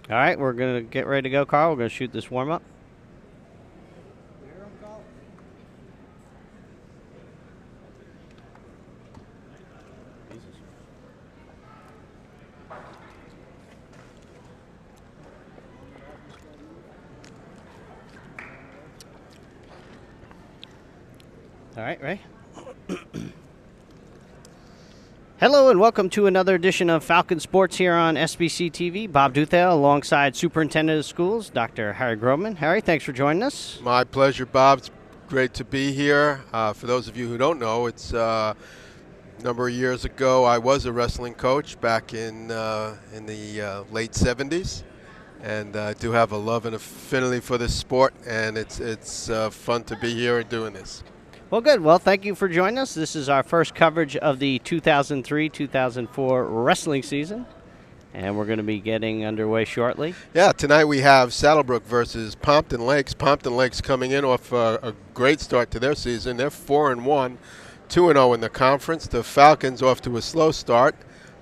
All right, we're going to get ready to go, Carl. We're going to shoot this warm-up. All right, ready? Hello and welcome to another edition of Falcon Sports here on SBC TV. Bob Duthale alongside Superintendent of Schools, Dr. Harry Groman. Harry, thanks for joining us. My pleasure, Bob. It's great to be here. For those of you who don't know, it's a number of years ago I was a wrestling coach back in the late 70s, and I do have a love and affinity for this sport, and it's fun to be here and doing this. Well, good. Well, thank you for joining us. This is our first coverage of the 2003-2004 wrestling season, and we're going to be getting underway shortly. Yeah, tonight we have Saddlebrook versus Pompton Lakes. Pompton Lakes coming in off a great start to their season. They're 4-1, 2-0 in the conference. The Falcons off to a slow start,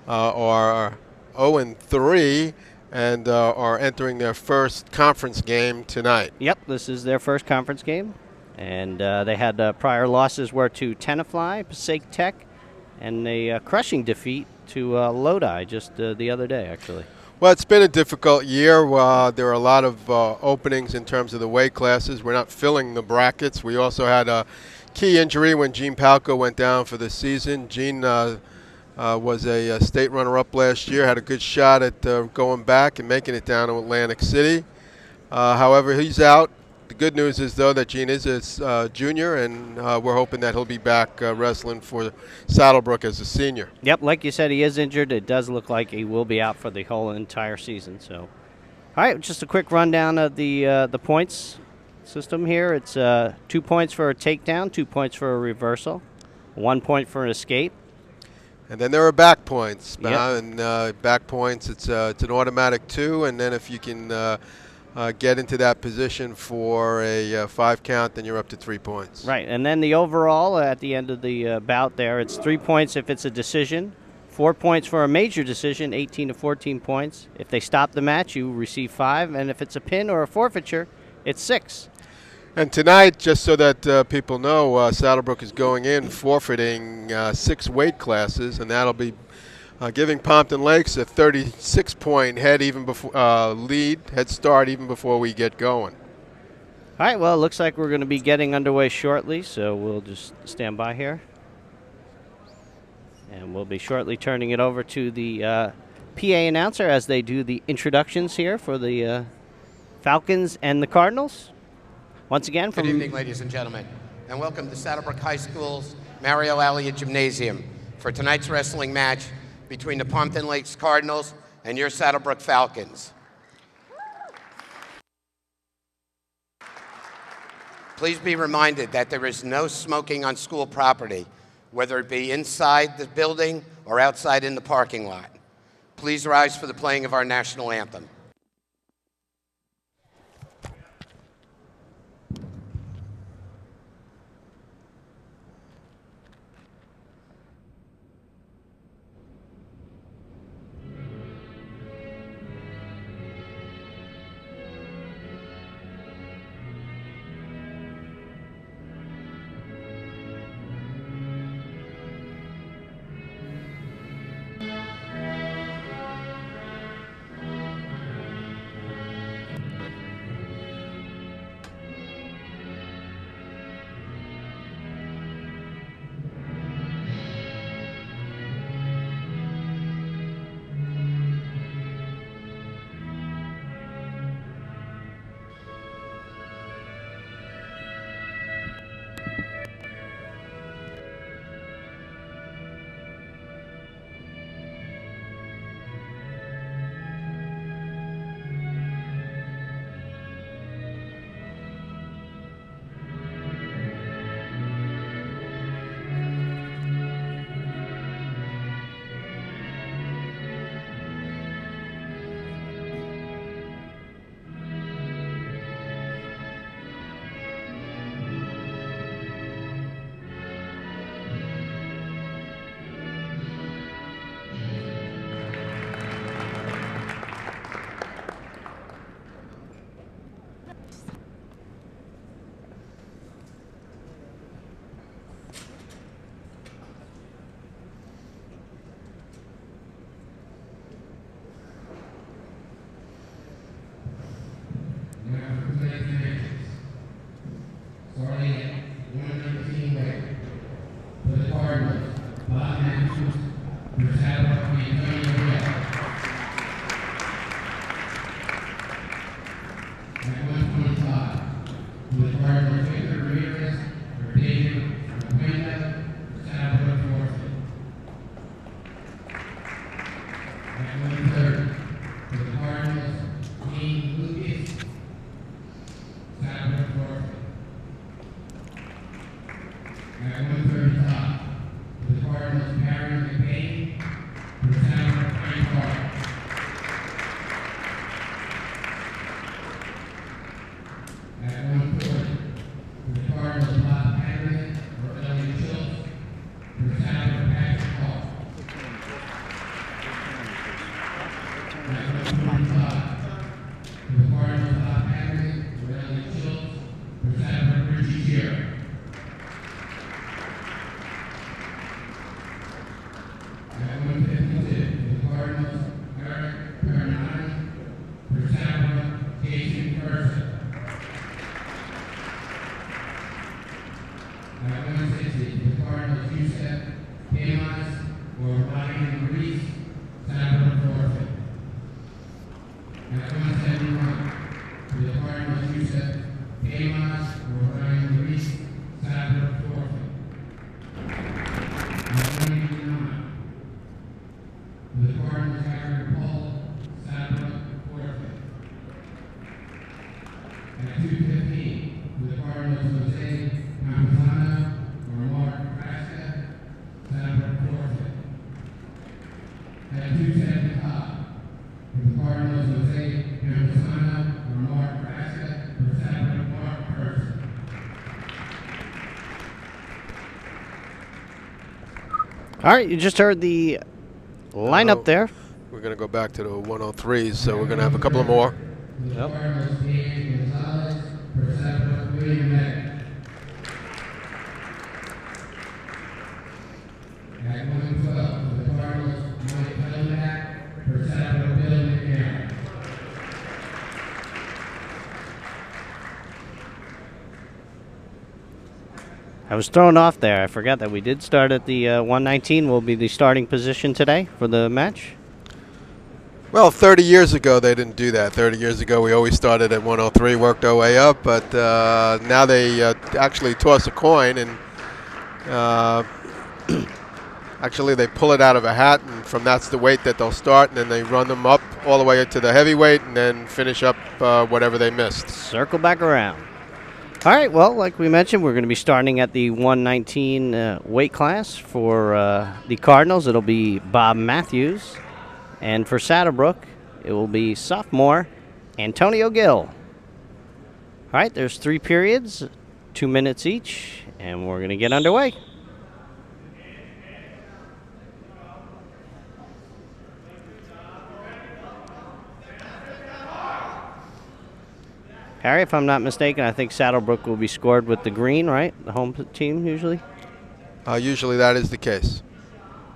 are 0-3, and are entering their first conference game tonight. Yep, this is their first conference game. And they had prior losses were to Tenafly, Passaic Tech, and a crushing defeat to Lodi just the other day, actually. Well, it's been a difficult year. There are a lot of openings in terms of the weight classes. We're not filling the brackets. We also had a key injury when Gene Palco went down for the season. Gene was a state runner-up last year, had a good shot at going back and making it down to Atlantic City. However, he's out. The good news is, though, that Gene is a junior, and we're hoping that he'll be back wrestling for Saddlebrook as a senior. Yep, like you said, he is injured. It does look like he will be out for the whole entire season. So, all right, just a quick rundown of the points system here. It's 2 points for a takedown, 2 points for a reversal, 1 point for an escape. And then there are back points. Yep. And back points, it's an automatic 2, and then if you can get into that position for a 5 count, then you're up to 3 points. Right, and then the overall at the end of the bout there, it's 3 points if it's a decision, 4 points for a major decision, 18 to 14 points. If they stop the match, you receive 5, and if it's a pin or a forfeiture, it's 6. And tonight, just so that people know, Saddlebrook is going in forfeiting 6 weight classes, and that'll be giving Pompton Lakes a 36-point head start even before we get going. All right, well, it looks like we're going to be getting underway shortly, so we'll just stand by here. And we'll be shortly turning it over to the PA announcer as they do the introductions here for the Falcons and the Cardinals. Once again, good evening, ladies and gentlemen, and welcome to Saddlebrook High School's Mario Elliott Gymnasium for tonight's wrestling match between the Pompton Lakes Cardinals and your Saddlebrook Falcons. Please be reminded that there is no smoking on school property, whether it be inside the building or outside in the parking lot. Please rise for the playing of our national anthem. All right, you just heard the lineup there. We're going to go back to the 103s, so we're going to have a couple of more. Yep. I was thrown off there. I forgot that we did start at the 119 will be the starting position today for the match. Well, 30 years ago, they didn't do that. 30 years ago, we always started at 103, worked our way up, but now they actually toss a coin, and actually they pull it out of a hat, and from that's the weight that they'll start, and then they run them up all the way to the heavyweight, and then finish up whatever they missed. Circle back around. All right, well, like we mentioned, we're going to be starting at the 119 weight class. For the Cardinals, it'll be Bob Matthews. And for Saddlebrook, it will be sophomore Antonio Gill. All right, there's 3 periods, 2 minutes each, and we're going to get underway. Harry, if I'm not mistaken, I think Saddlebrook will be scored with the green, right? The home team usually? Usually that is the case.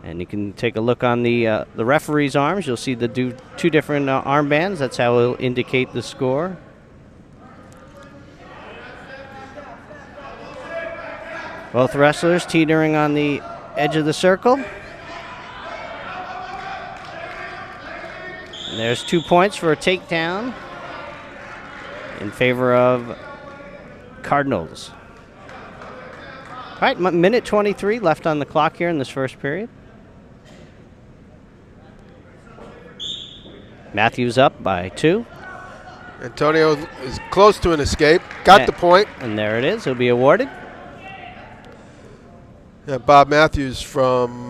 And you can take a look on the referee's arms. You'll see the 2 different armbands. That's how it'll indicate the score. Both wrestlers teetering on the edge of the circle. And there's 2 points for a takedown in favor of Cardinals. All right, minute 23 left on the clock here in this first period. Matthews up by 2. Antonio is close to an escape. Got the point. And there it is. He'll be awarded. Yeah, Bob Matthews from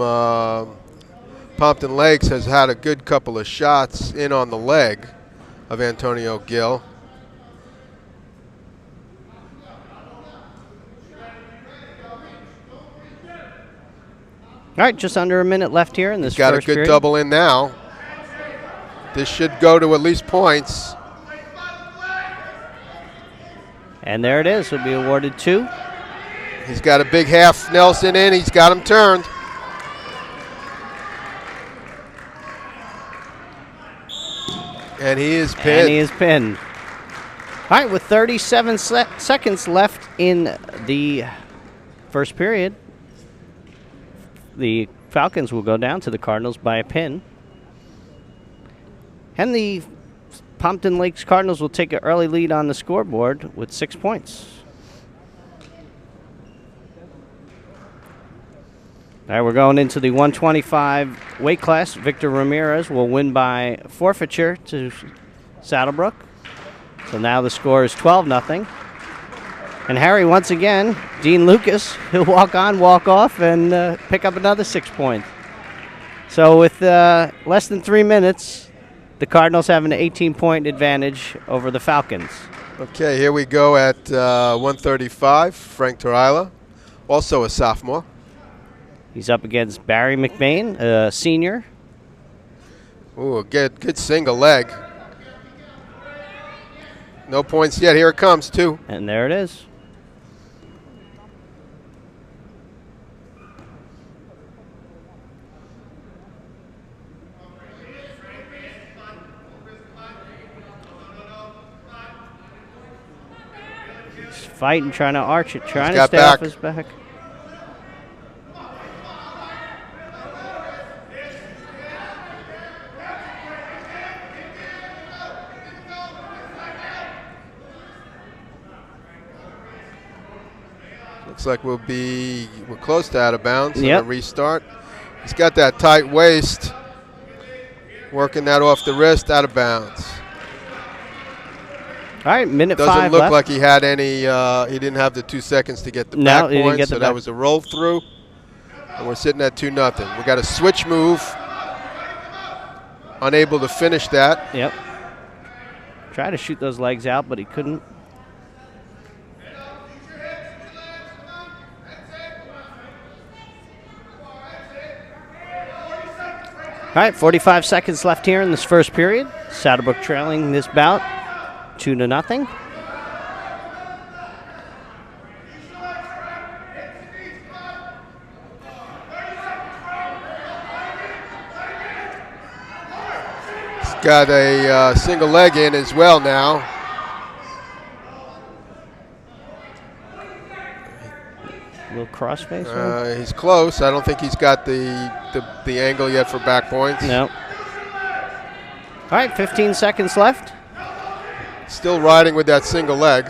Pompton Lakes has had a good couple of shots in on the leg of Antonio Gill. All right, just under a minute left here in this Got first a good period. double in now. This should go to at least points. And there it is. He'll be awarded 2. He's got a big half Nelson in. He's got him turned. And he is pinned. And he is pinned. All right, with 37 seconds left in the first period, the Falcons will go down to the Cardinals by a pin. And the Pompton Lakes Cardinals will take an early lead on the scoreboard with 6 points. All right, we're going into the 125 weight class. Victor Ramirez will win by forfeiture to Saddlebrook. So now the score is 12-0. And Harry, once again, Dean Lucas, he'll walk on, walk off, and pick up another 6 points. So with less than 3 minutes, the Cardinals have an 18-point advantage over the Falcons. Okay, here we go at 135. Frank Torila, also a sophomore. He's up against Barry McBain, a senior. Ooh, a good single leg. No points yet. Here it comes, too. And there it is. He's fighting, trying to arch it, trying to stay off his back. Looks like we're close to out of bounds. Yep. A restart. He's got that tight waist. Working that off the wrist, out of bounds. All right, minute 5 Doesn't look left. like he had any. He didn't have the 2 seconds to get the back he didn't point, get the so back. that was a roll through. And we're sitting at 2-0. We got a switch move. Unable to finish that. Yep. Tried to shoot those legs out, but he couldn't. All right, 45 seconds left here in this first period. Saddlebrook trailing this bout 2-0. He's got a single leg in as well now. Little crossface. He's close. I don't think he's got the angle yet for back points. No. All right, 15 seconds left. Still riding with that single leg.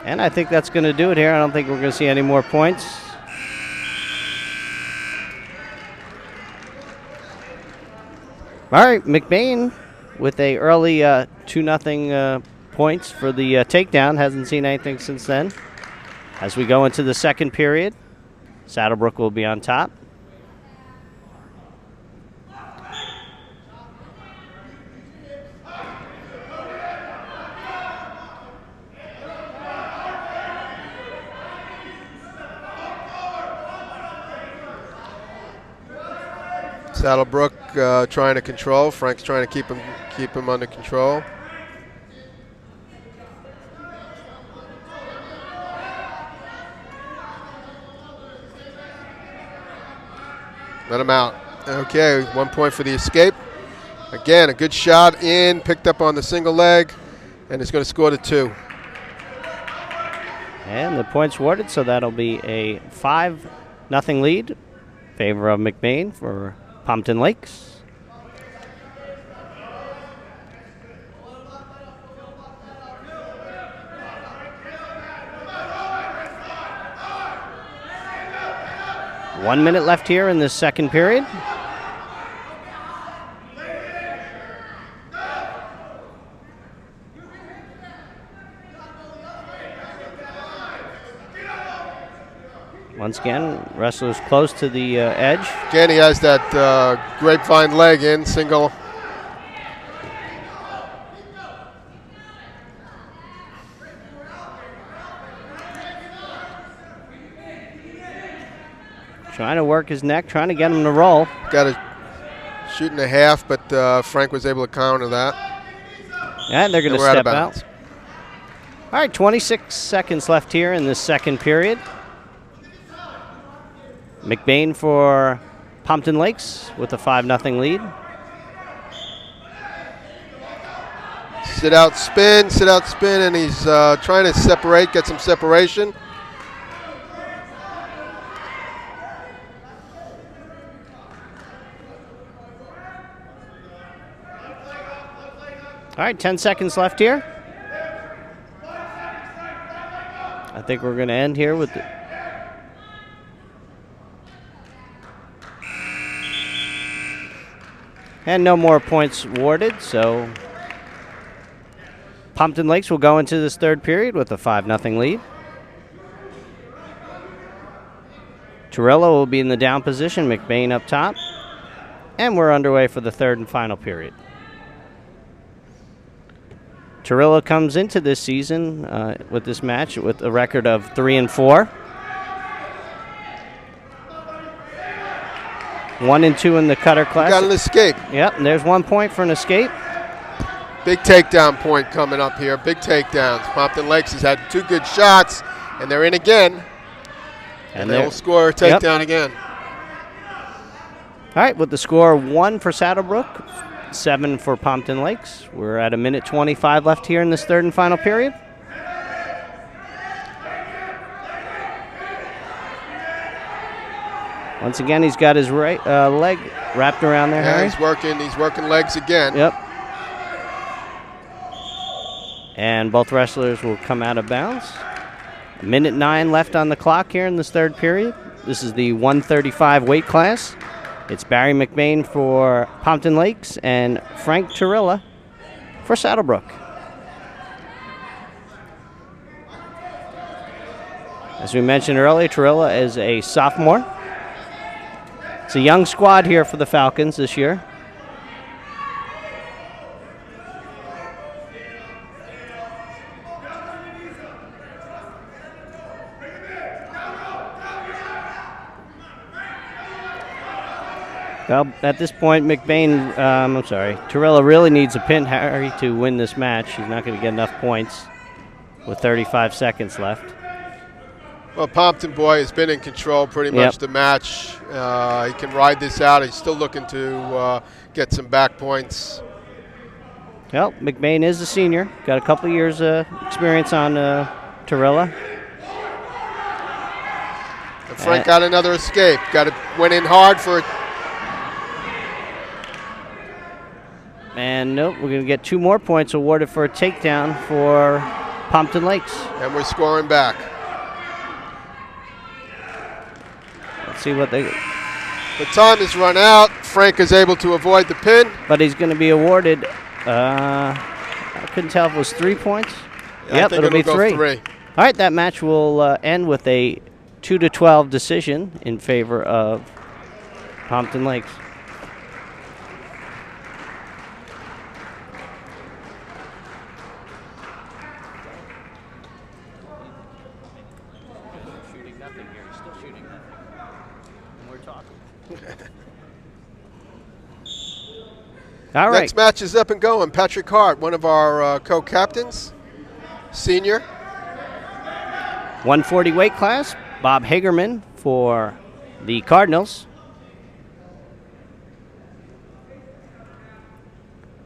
And I think that's going to do it here. I don't think we're going to see any more points. All right, McBain with a early 2-0 points for the takedown. Hasn't seen anything since then. As we go into the second period, Saddlebrook will be on top. Saddlebrook trying to control. Frank's trying to keep him under control. Let him out. Okay, 1 point for the escape. Again, a good shot in, picked up on the single leg, and it's going to score to 2. And the points awarded, so that'll be a 5-0 lead in favor of McBain for Pompton Lakes. One minute left here in this second period. Once again, wrestler's close to the edge. Again, he has that grapevine leg in, single. Trying to work his neck, trying to get him to roll. Got a shoot in a half, but Frank was able to counter that. And they're going to we're out of step out. bounds. All right, 26 seconds left here in this second period. McBain for Pompton Lakes with a 5-0 lead. Sit out, spin, and he's trying to separate, get some separation. All right, 10 seconds left here. I think we're going to end here with and no more points awarded, so Pompton Lakes will go into this third period with a 5-0 lead. Torilla will be in the down position, McBain up top, and we're underway for the third and final period. Torilla comes into this season with this match with a record of 3-4. 1-2 in the cutter class. Got an escape. Yep, and there's 1 point for an escape. Big takedown point coming up here. Big takedowns. Pompton Lakes has had 2 good shots, and they're in again. And they'll score a takedown again. All right, with the score 1 for Saddlebrook, 7 for Pompton Lakes. We're at 1:25 left here in this third and final period. Once again, he's got his right leg wrapped around there, Yeah, Harry. he's working legs again. Yep. And both wrestlers will come out of bounds. 1:09 left on the clock here in this third period. This is the 135 weight class. It's Barry McBain for Pompton Lakes and Frank Torilla for Saddlebrook. As we mentioned earlier, Torilla is a sophomore. It's a young squad here for the Falcons this year. Well, at this point, Torilla really needs a pin, Harry, to win this match. He's not going to get enough points with 35 seconds left. Well, Pompton boy has been in control pretty much the match. He can ride this out. He's still looking to get some back points. Well, McBain is a senior. Got a couple years experience on Torilla. And Frank got another escape. Went in hard for it. And nope, we're going to get 2 more points awarded for a takedown for Pompton Lakes. And we're scoring back. Let's see what they... The time has run out. Frank is able to avoid the pin. But he's going to be awarded, I couldn't tell if it was 3 points. Yeah, yep, I think it'll be go 3. 3. All right, that match will end with a 2-12 decision in favor of Pompton Lakes. All right. Next match is up and going. Patrick Hart, one of our co-captains, senior. 140 weight class. Bob Hagerman for the Cardinals.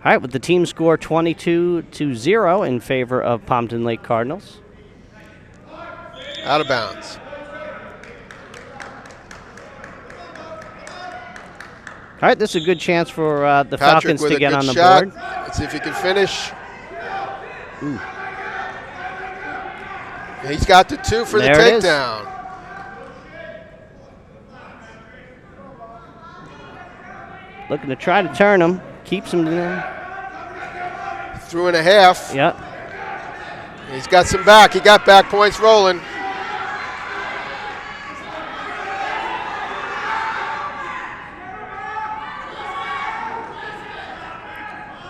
All right, with the team score 22-0 in favor of Pompton Lake Cardinals. Out of bounds. All right, this is a good chance for the Patrick Falcons to get on the shot. board. Let's see if he can finish. Ooh. He's got the 2 for There the it is. takedown. Looking to try to turn him. Keeps him down. 3.5. Yep. He's got some back. He got back points rolling.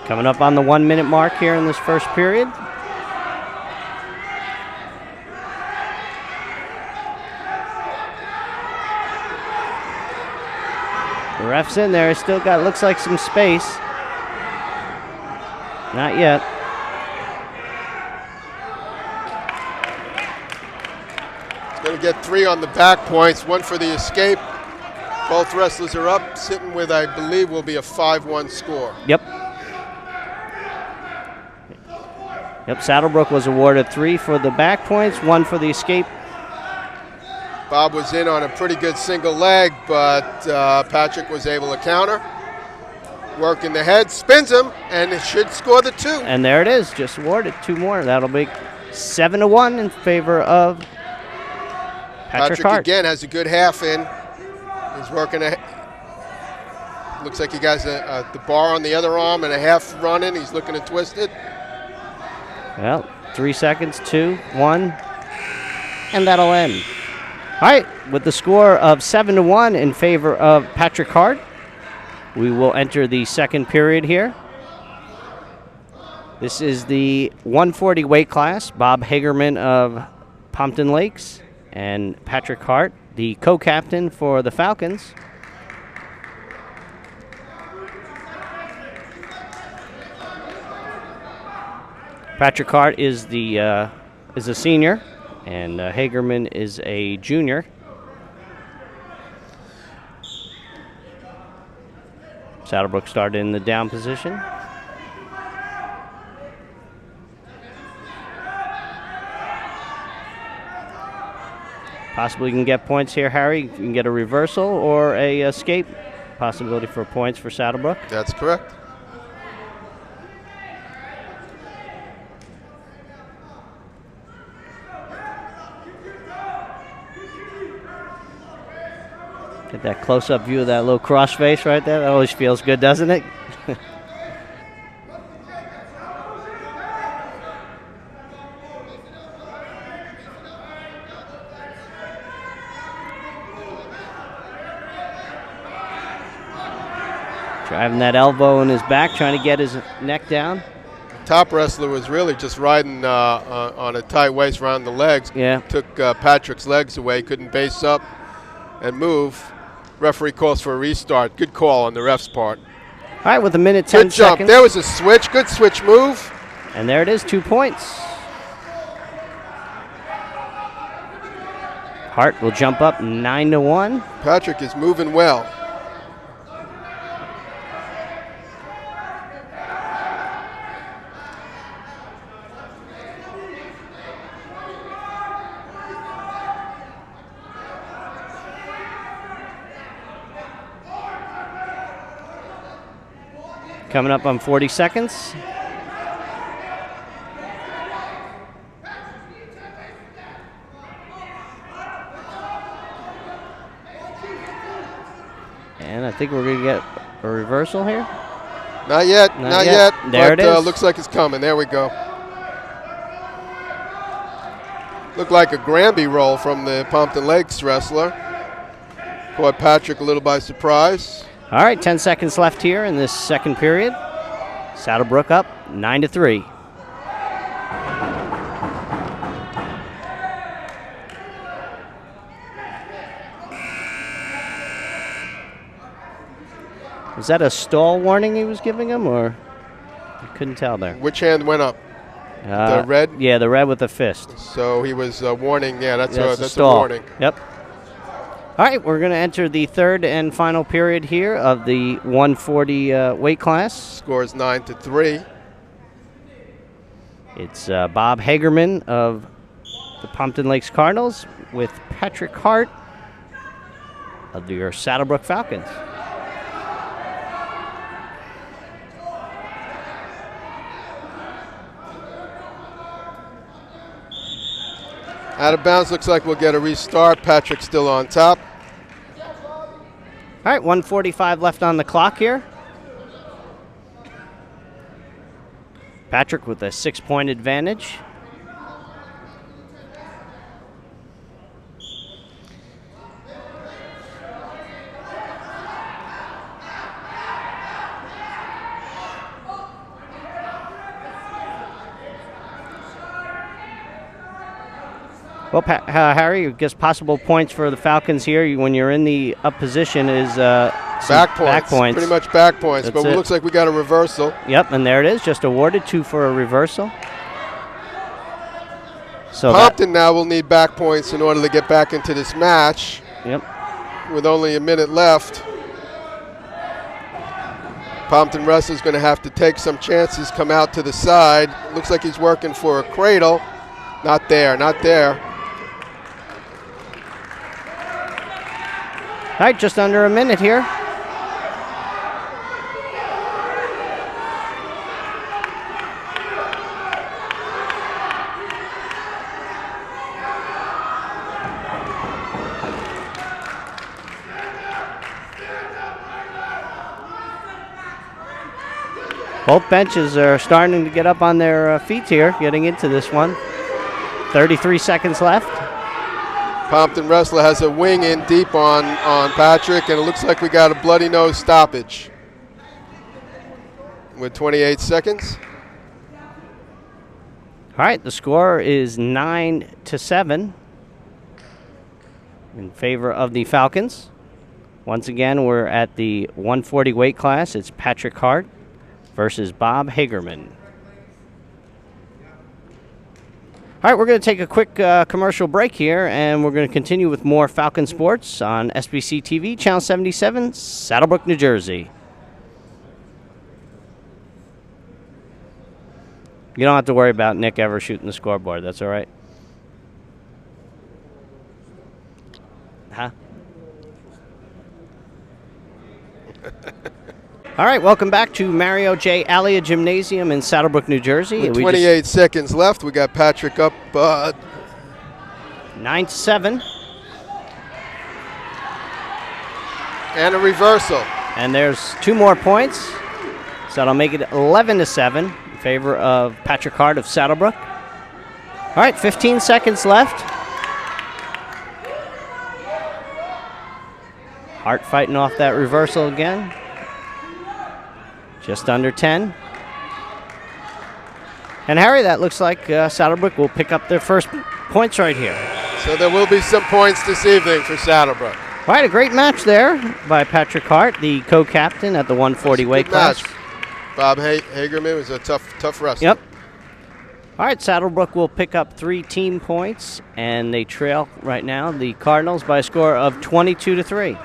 Coming up on the 1 minute mark here in this first period. The ref's in there. He's still got, looks like, some space. Not yet. He's going to get 3 on the back points, 1 for the escape. Both wrestlers are up, sitting with, I believe, will be a 5-1 score. Yep. Yep, Saddlebrook was awarded 3 for the back points, 1 for the escape. Bob was in on a pretty good single leg, but Patrick was able to counter. Working the head, spins him, and it should score the 2. And there it is, just awarded 2 more. That'll be 7-1 in favor of Patrick Hart. again has a good half in. He's working looks like he got the bar on the other arm and a half running. He's looking to twist it. Well, 3 seconds, 2, 1, and that'll end. All right, with the score of 7-1 in favor of Patrick Hart, we will enter the second period here. This is the 140 weight class. Bob Hagerman of Pompton Lakes and Patrick Hart, the co-captain for the Falcons. Patrick Hart is a senior, and Hagerman is a junior. Saddlebrook started in the down position. Possibly you can get points here, Harry. You can get a reversal or a escape. Possibility for points for Saddlebrook. That's correct. Get that close-up view of that little cross face right there. That always feels good, doesn't it? Driving that elbow in his back, trying to get his neck down. Top wrestler was really just riding on a tight waist around the legs. Yeah. Took Patrick's legs away, couldn't base up and move. Referee calls for a restart. Good call on the ref's part. All right, with a minute, 10 Good jump. seconds. There was a switch. Good switch move. And there it is, 2 points. Hart will jump up 9-1. Patrick is moving well. Coming up on 40 seconds. And I think we're going to get a reversal here. Not yet. Not yet. There but, it is. Looks like it's coming. There we go. Looked like a Granby roll from the Pompton Lakes wrestler. Caught Patrick a little by surprise. All right, 10 seconds left here in this second period. Saddlebrook up 9-3. Was that a stall warning he was giving him, or I couldn't tell there? Which hand went up? The red? Yeah, the red with the fist. So he was warning. Yeah, that's a stall. warning. Yep. All right, we're going to enter the third and final period here of the 140 weight class. Score is 9-3. It's Bob Hagerman of the Pompton Lakes Cardinals with Patrick Hart of your Saddlebrook Falcons. Out of bounds, looks like we'll get a restart. Patrick still on top. All right, 1:45 left on the clock here. Patrick with a 6-point advantage. Well, Harry, I guess possible points for the Falcons here when you're in the up position is back points. Pretty much back points, but it looks like we got a reversal. Yep, and there it is, just awarded 2 for a reversal. So Pompton now will need back points in order to get back into this match. Yep. With only a minute left. Pompton wrestler's going to have to take some chances, come out to the side. Looks like he's working for a cradle. Not there, not there. All right, just under a minute here. Both benches are starting to get up on their feet here, getting into this one. 33 seconds left. Pompton wrestler has a wing in deep on Patrick, and it looks like we got a bloody nose stoppage with 28 seconds. All right, the score is 9-7 in favor of the Falcons. Once again, we're at the 140 weight class. It's Patrick Hart versus Bob Hagerman. All right, we're going to take a quick commercial break here, and we're going to continue with more Falcon Sports on SBC TV, Channel 77, Saddlebrook, New Jersey. You don't have to worry about Nick ever shooting the scoreboard. That's all right. Huh? All right, welcome back to Mario J. Alia Gymnasium in Saddlebrook, New Jersey. With 28 seconds left, we got Patrick up 9-7. And a reversal. And there's 2 more points, so that'll make it 11-7 in favor of Patrick Hart of Saddlebrook. All right, 15 seconds left. Hart fighting off that reversal again. Just under 10. And Harry, that looks like Saddlebrook will pick up their first points right here. So there will be some points this evening for Saddlebrook. All right, a great match there by Patrick Hart, the co-captain at the 140 weight class. Bob Hagerman was a tough wrestler. Yep. All right, Saddlebrook will pick up 3 team points, and they trail right now the Cardinals by a score of 22-3.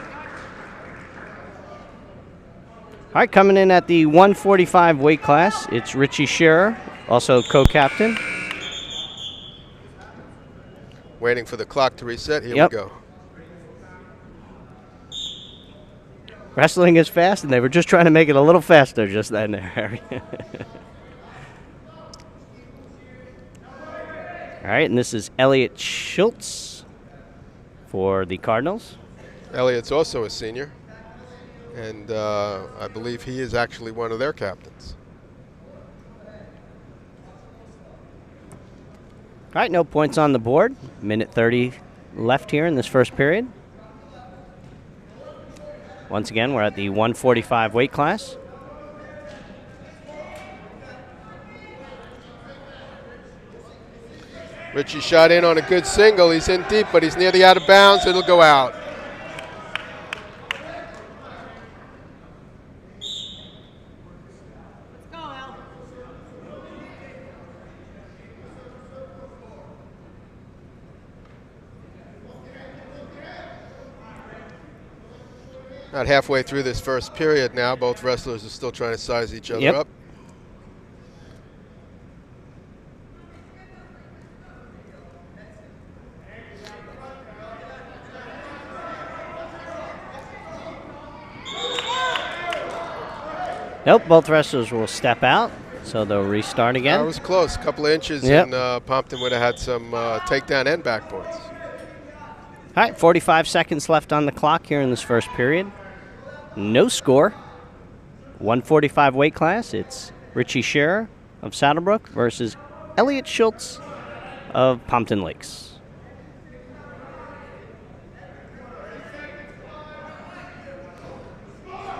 All right, coming in at the 145 weight class, it's Richie Shearer, also co-captain. Waiting for the clock to reset. Here we go. Wrestling is fast, and they were just trying to make it a little faster just then there, Harry. All right, and this is Elliot Schultz for the Cardinals. Elliot's also a senior. And I believe he is actually one of their captains. All right, no points on the board. Minute 30 left here in this first period. Once again, we're at the 145 weight class. Richie shot in on a good single. He's in deep, but he's near the out of bounds. It'll go out. About halfway through this first period now. Both wrestlers are still trying to size each other up. Nope, both wrestlers will step out, so they'll restart again. That was close. A couple of inches, and Pompton would have had some takedown and back points. All right, 45 seconds left on the clock here in this first period. No score. 145 weight class. It's Richie Shearer of Saddlebrook versus Elliot Schultz of Pompton Lakes.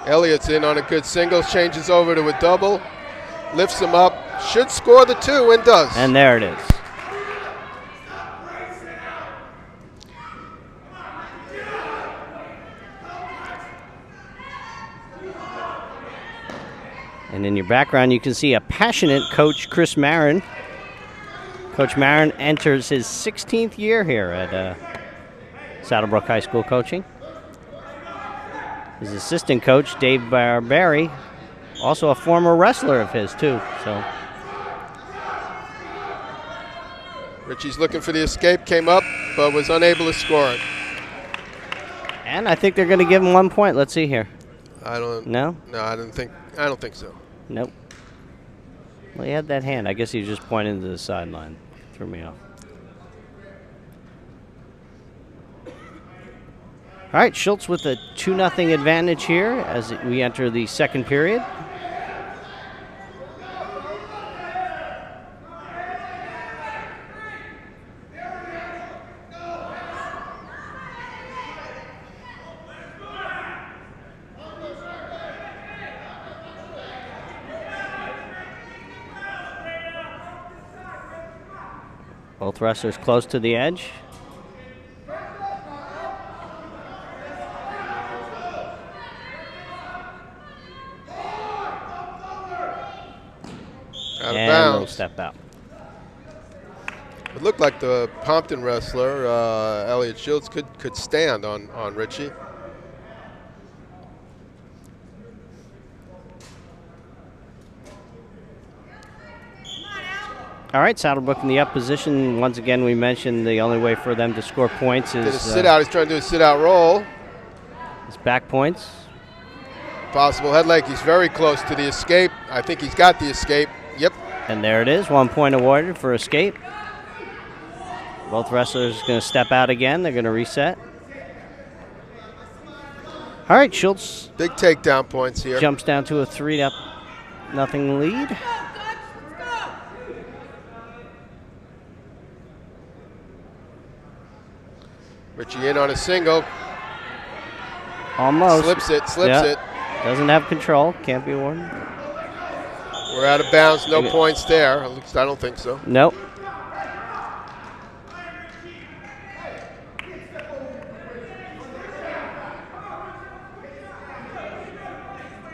Elliott's in on a good single, changes over to a double, lifts him up, should score the 2, and does. And there it is. And in your background, you can see a passionate coach, Chris Marin. Coach Marin enters his 16th year here at Saddlebrook High School coaching. His assistant coach, Dave Barberi, also a former wrestler of his, too. So Richie's looking for the escape, came up, but was unable to score it. And I think they're going to give him 1 point. Let's see here. No, I don't think so. Nope. Well, he had that hand. I guess he was just pointing to the sideline. Threw me off. All right, Schultz with a 2-0 advantage here as we enter the second period. Both wrestlers close to the edge. Out of And bounds. we'll step out. It looked like the Pompton wrestler, Elliot Schultz, could stand on Richie. All right, Saddlebrook in the up position. Once again, we mentioned the only way for them to score points is Did a sit out. He's trying to do a sit out roll. It's back points. Possible head leg. He's very close to the escape. I think he's got the escape. Yep. And there it is. 1 point awarded for escape. Both wrestlers going to step out again. They're going to reset. All right, Schultz Big takedown points here. jumps down to a 3-0 lead. Richie in on a single. Almost. Slips it. Yep. Doesn't have control. Can't be awarded. We're out of bounds. No points there. At least I don't think so. Nope.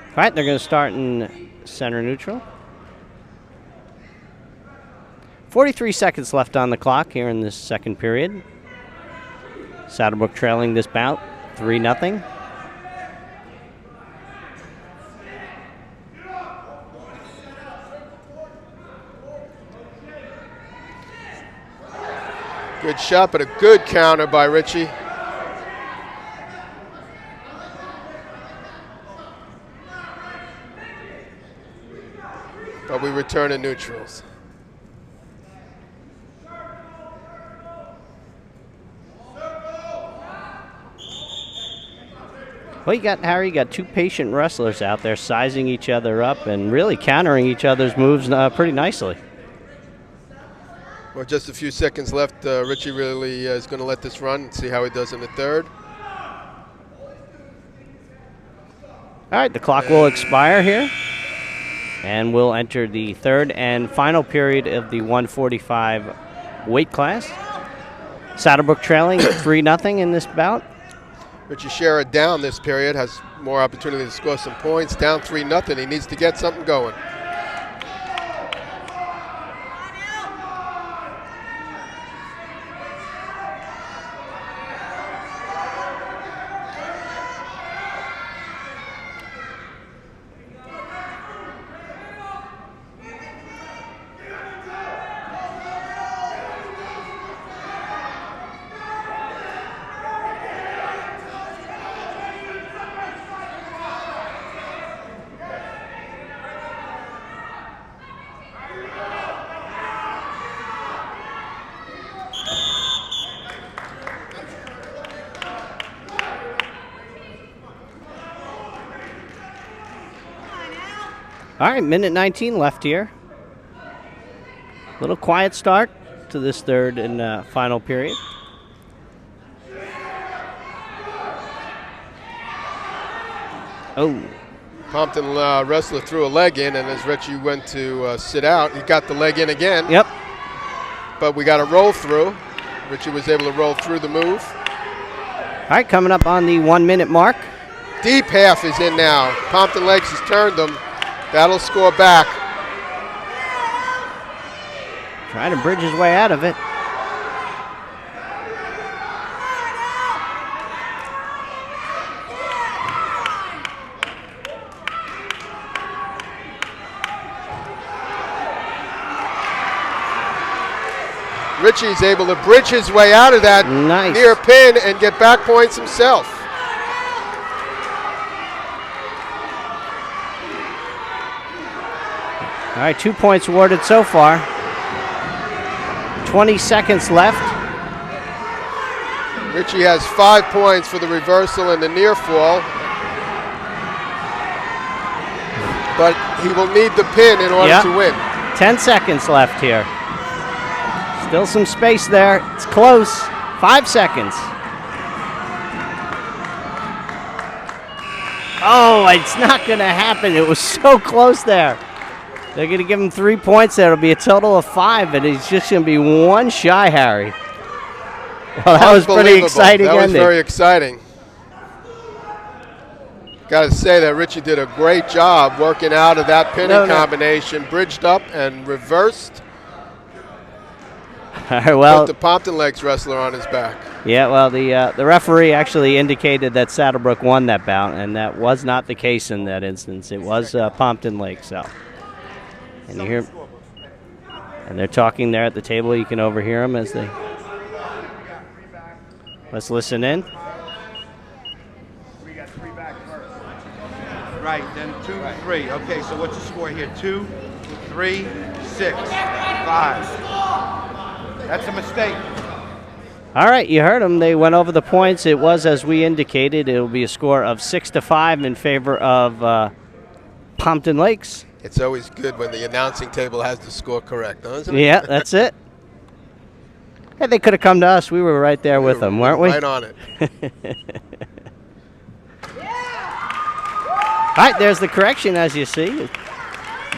All right, they're going to start in center neutral. 43 seconds left on the clock here in this second period. Saddlebrook trailing this bout 3-0. Good shot, but a good counter by Richie. But we return to neutrals. Well, Harry, you got two patient wrestlers out there sizing each other up and really countering each other's moves pretty nicely. Well, just a few seconds left. Richie really is going to let this run and see how he does in the third. All right, the clock will expire here. And we'll enter the third and final period of the 145 weight class. Saddlebrook trailing 3-0 in this bout. Richie Shera down this period, has more opportunity to score some points. Down 3-0. He needs to get something going. All right, minute 19 left here. Little quiet start to this third and final period. Oh. Pompton wrestler threw a leg in, and as Richie went to sit out, he got the leg in again. Yep. But we got a roll through. Richie was able to roll through the move. All right, coming up on the 1 minute mark. Deep half is in now. Pompton legs has turned them. That'll score back. Trying to bridge his way out of it. Richie's able to bridge his way out of that near pin and get back points himself. All right, 2 points awarded so far. 20 seconds left. Richie has 5 points for the reversal and the near fall. But he will need the pin in order to win. 10 seconds left here. Still some space there. It's close. 5 seconds. Oh, it's not going to happen. It was so close there. They're going to give him 3 points. That'll be a total of 5, and he's just going to be one shy, Harry. Well, that was pretty exciting. That was very exciting. Got to say that Richie did a great job working out of that pinning combination, bridged up and reversed. Well, put the Pompton Lakes wrestler on his back. Yeah, well, the referee actually indicated that Saddlebrook won that bout, and that was not the case in that instance. It was Pompton Lakes. So, and you hear, and they're talking there at the table. You can overhear them as they. Let's listen in. We got 3 back first. Right, then 2, 3. Okay, so what's the score here? 2, 3, 6, 5. That's a mistake. All right, you heard them. They went over the points. It was as we indicated. It will be a score of 6-5 in favor of Pompton Lakes. It's always good when the announcing table has the score correct, isn't it? Yeah, that's it. Hey, they could have come to us. We were right there with them, weren't we? Right on it. All right, there's the correction, as you see.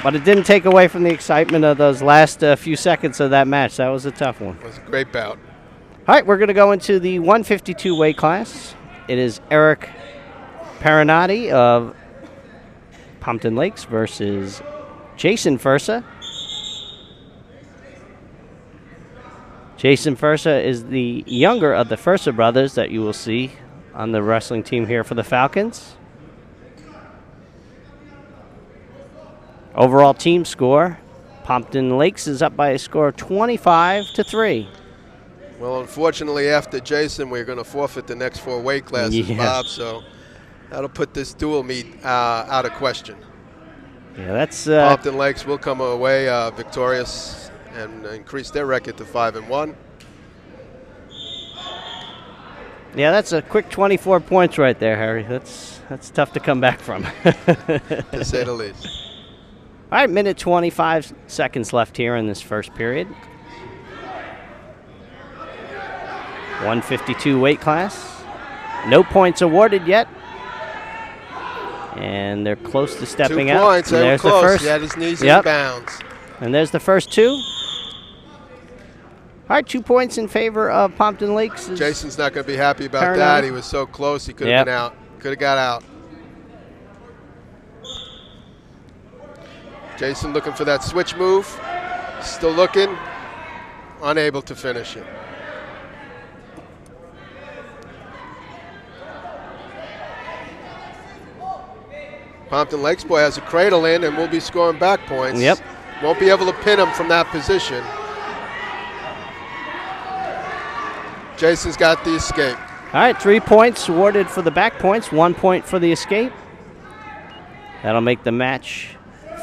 But it didn't take away from the excitement of those last few seconds of that match. That was a tough one. It was a great bout. All right, we're going to go into the 152 weight class. It is Eric Parinati of Pompton Lakes versus Jason Fursa. Jason Fursa is the younger of the Fursa brothers that you will see on the wrestling team here for the Falcons. Overall team score, Pompton Lakes is up by a score of 25-3. Well, unfortunately, after Jason, we're going to forfeit the next 4 weight classes, Bob, so that'll put this dual meet out of question. Yeah, that's Pompton Lakes will come away victorious and increase their record to 5-1. Yeah, that's a quick 24 points right there, Harry. That's tough to come back from. To say the least. All right, minute 25 seconds left here in this first period. 152 weight class. No points awarded yet. And they're close to stepping 2 out. points. And They were there's the close. first. He had his knees in bounds. And there's the first 2. All right, 2 points in favor of Pompton Lakes. Jason's not going to be happy about that. He was so close. He could have been out. Could have got out. Jason looking for that switch move. Still looking. Unable to finish it. Pompton Lakes boy has a cradle in and will be scoring back points. Yep. Won't be able to pin him from that position. Jason's got the escape. All right, 3 points awarded for the back points, 1 point for the escape. That'll make the match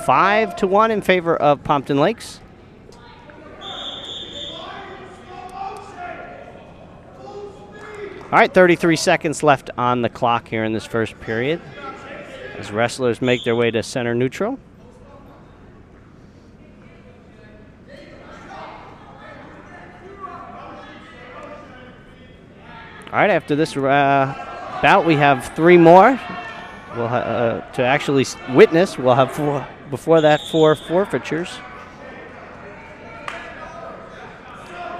5-1 in favor of Pompton Lakes. All right, 33 seconds left on the clock here in this first period as wrestlers make their way to center neutral. All right, after this bout, we have 3 more. We'll to actually witness. We'll have 4 before that, 4 forfeitures.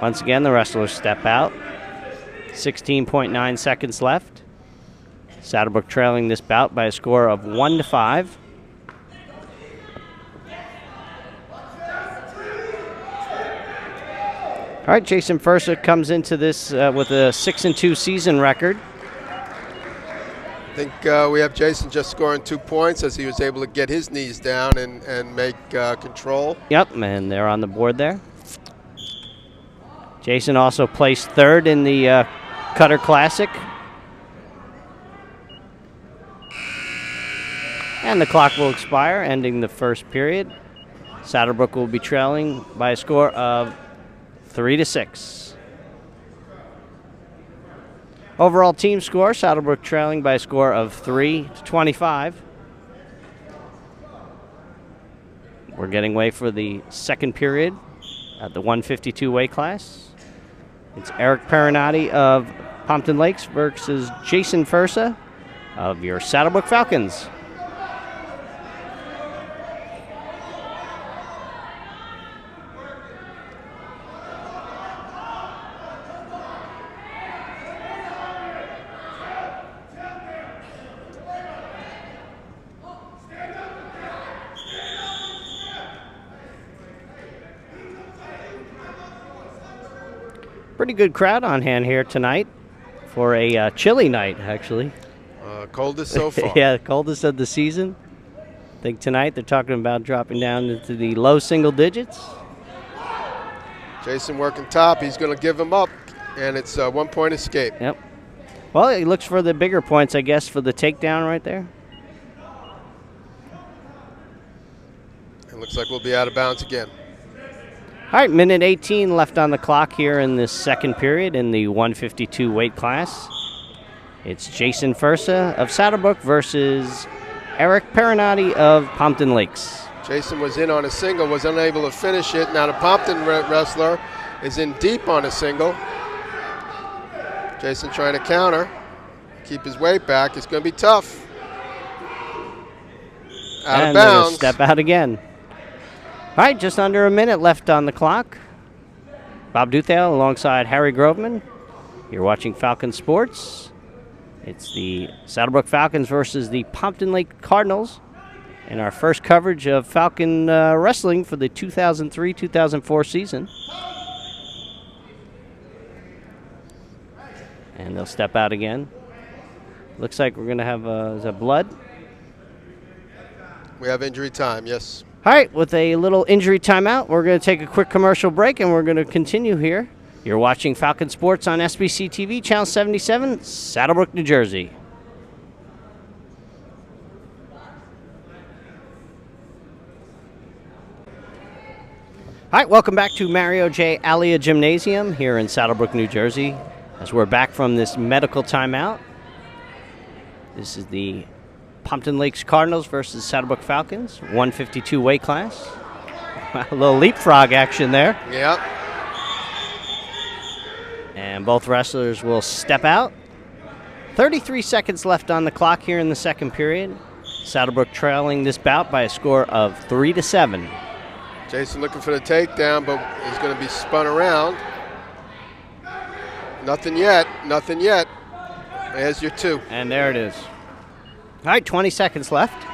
Once again, the wrestlers step out. 16.9 seconds left. Saddlebrook trailing this bout by a score of 1-5. All right, Jason Fursa comes into this with a 6-2 season record. I think we have Jason just scoring 2 points as he was able to get his knees down and make control. Yep, and they're on the board there. Jason also placed 3rd in the Cutter Classic. And the clock will expire, ending the first period. Saddlebrook will be trailing by a score of 3-6. Overall team score, Saddlebrook trailing by a score of 3-25. We're getting ready for the second period at the 152 weight class. It's Eric Parinati of Pompton Lakes versus Jason Fursa of your Saddlebrook Falcons. Pretty good crowd on hand here tonight for a chilly night, actually. Coldest so far. Yeah, coldest of the season. I think tonight they're talking about dropping down into the low single digits. Jason working top. He's going to give him up, and it's a 1-point escape. Yep. Well, he looks for the bigger points, I guess, for the takedown right there. It looks like we'll be out of bounds again. All right, minute 18 left on the clock here in this second period in the 152 weight class. It's Jason Fursa of Saddlebrook versus Eric Perinotti of Pompton Lakes. Jason was in on a single, was unable to finish it. Now the Pompton wrestler is in deep on a single. Jason trying to counter, keep his weight back. It's going to be tough. Out of bounds. Step out again. All right, just under a minute left on the clock. Bob Duthale alongside Harry Groveman. You're watching Falcon Sports. It's the Saddlebrook Falcons versus the Pompton Lake Cardinals in our first coverage of Falcon wrestling for the 2003-2004 season. And they'll step out again. Looks like we're going to have, is that blood? We have injury time, yes. All right, with a little injury timeout, we're going to take a quick commercial break, and we're going to continue here. You're watching Falcon Sports on SBC TV, Channel 77, Saddlebrook, New Jersey. All right, welcome back to Mario J. Alia Gymnasium here in Saddlebrook, New Jersey, as we're back from this medical timeout. This is the Pompton Lakes Cardinals versus Saddlebrook Falcons, 152 weight class. A little leapfrog action there. Yep. And both wrestlers will step out. 33 seconds left on the clock here in the second period. Saddlebrook trailing this bout by a score of 3-7. Jason looking for the takedown, but he's going to be spun around. Nothing yet. Nothing yet. There's your two. And there it is. All right, 20 seconds left.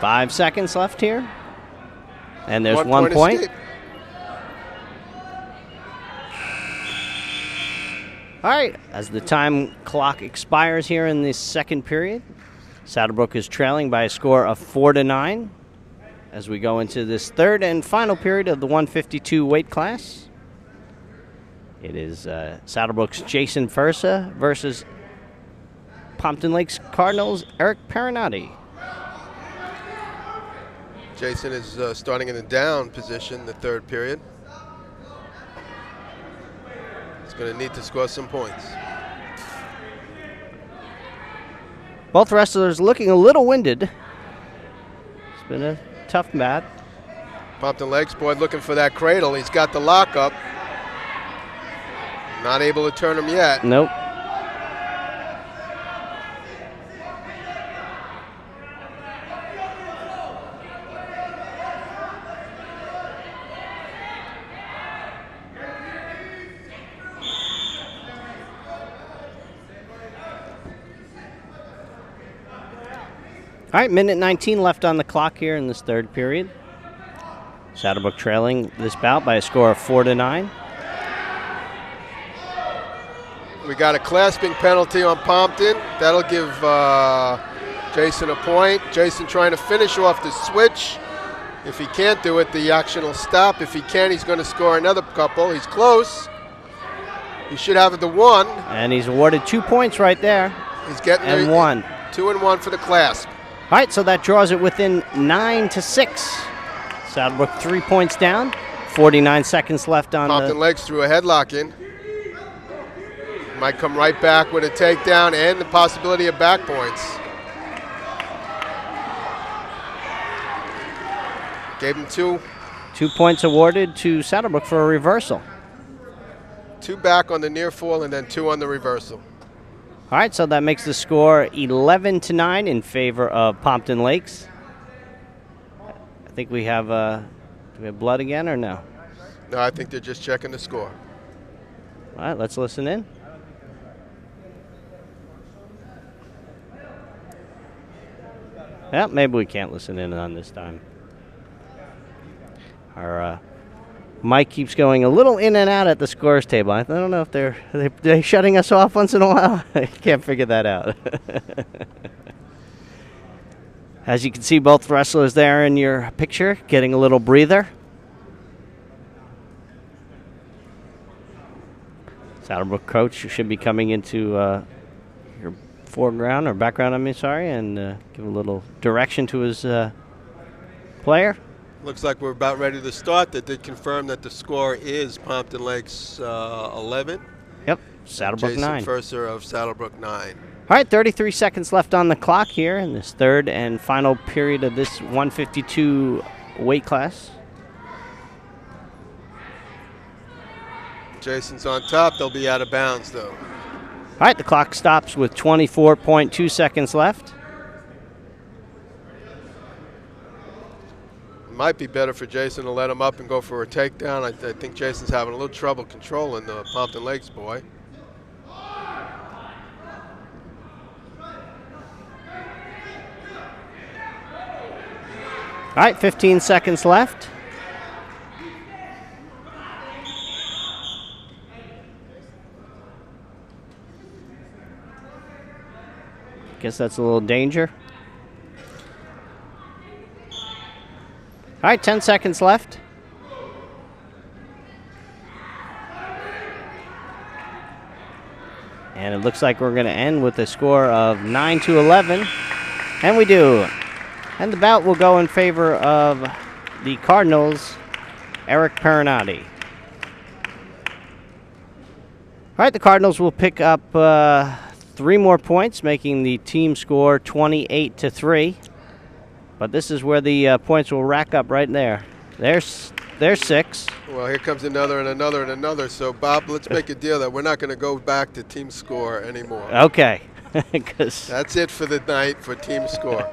Five seconds left here. And there's 1 point. Escape. All right, as the time clock expires here in this second period, Saddlebrook is trailing by a score of 4-9 as we go into this third and final period of the 152 weight class. It is Saddlebrook's Jason Fursa versus Pompton Lakes Cardinals' Eric Perinotti. Jason is starting in the down position the third period. He's going to need to score some points. Both wrestlers looking a little winded. It's been a tough match. Pompton Lakes boy looking for that cradle. He's got the lockup. Not able to turn him yet. Nope. All right, minute 19 left on the clock here in this third period. Saddlebrook trailing this bout by a score of 4-9. We got a clasping penalty on Pompton. That'll give Jason a point. Jason trying to finish off the switch. If he can't do it, the action will stop. If he can, he's going to score another couple. He's close. He should have it to 1. And he's awarded 2 points right there. He's getting and 1. 2 and 1 for the clasp. All right, so that draws it within 9-6. Saddlebrook 3 points down. 49 seconds left on Pompton Lakes threw a headlock in. Might come right back with a takedown and the possibility of back points. Gave him 2. 2 points awarded to Saddlebrook for a reversal. 2 back on the near fall and then 2 on the reversal. All right, so that makes the score 11-9 in favor of Pompton Lakes. I think we have, do we have blood again or no? No, I think they're just checking the score. All right, let's listen in. Yeah, maybe we can't listen in on this time. Our mic keeps going a little in and out at the scores table. I don't know if they're shutting us off once in a while. I can't figure that out. As you can see, both wrestlers there in your picture getting a little breather. Saddlebrook coach should be coming into your foreground or background, and give a little direction to his player. Looks like we're about ready to start. They did confirm that the score is Pompton Lakes 11. Yep, Saddlebrook 9. Jason Furser of Saddlebrook 9. All right, 33 seconds left on the clock here in this third and final period of this 152 weight class. Jason's on top. They'll be out of bounds, though. All right, the clock stops with 24.2 seconds left. Might be better for Jason to let him up and go for a takedown. I think Jason's having a little trouble controlling the Pompton Lakes boy. All right, 15 seconds left. Guess that's a little danger. All right, 10 seconds left. And it looks like we're going to end with a score of 9-11. And we do. And the bout will go in favor of the Cardinals, Eric Perinati. All right, the Cardinals will pick up 3 more points, making the team score 28-3. But this is where the points will rack up right there. There's 6. Well, here comes another and another and another. So, Bob, let's make a deal that we're not going to go back to team score anymore. Okay. That's it for the night for team score.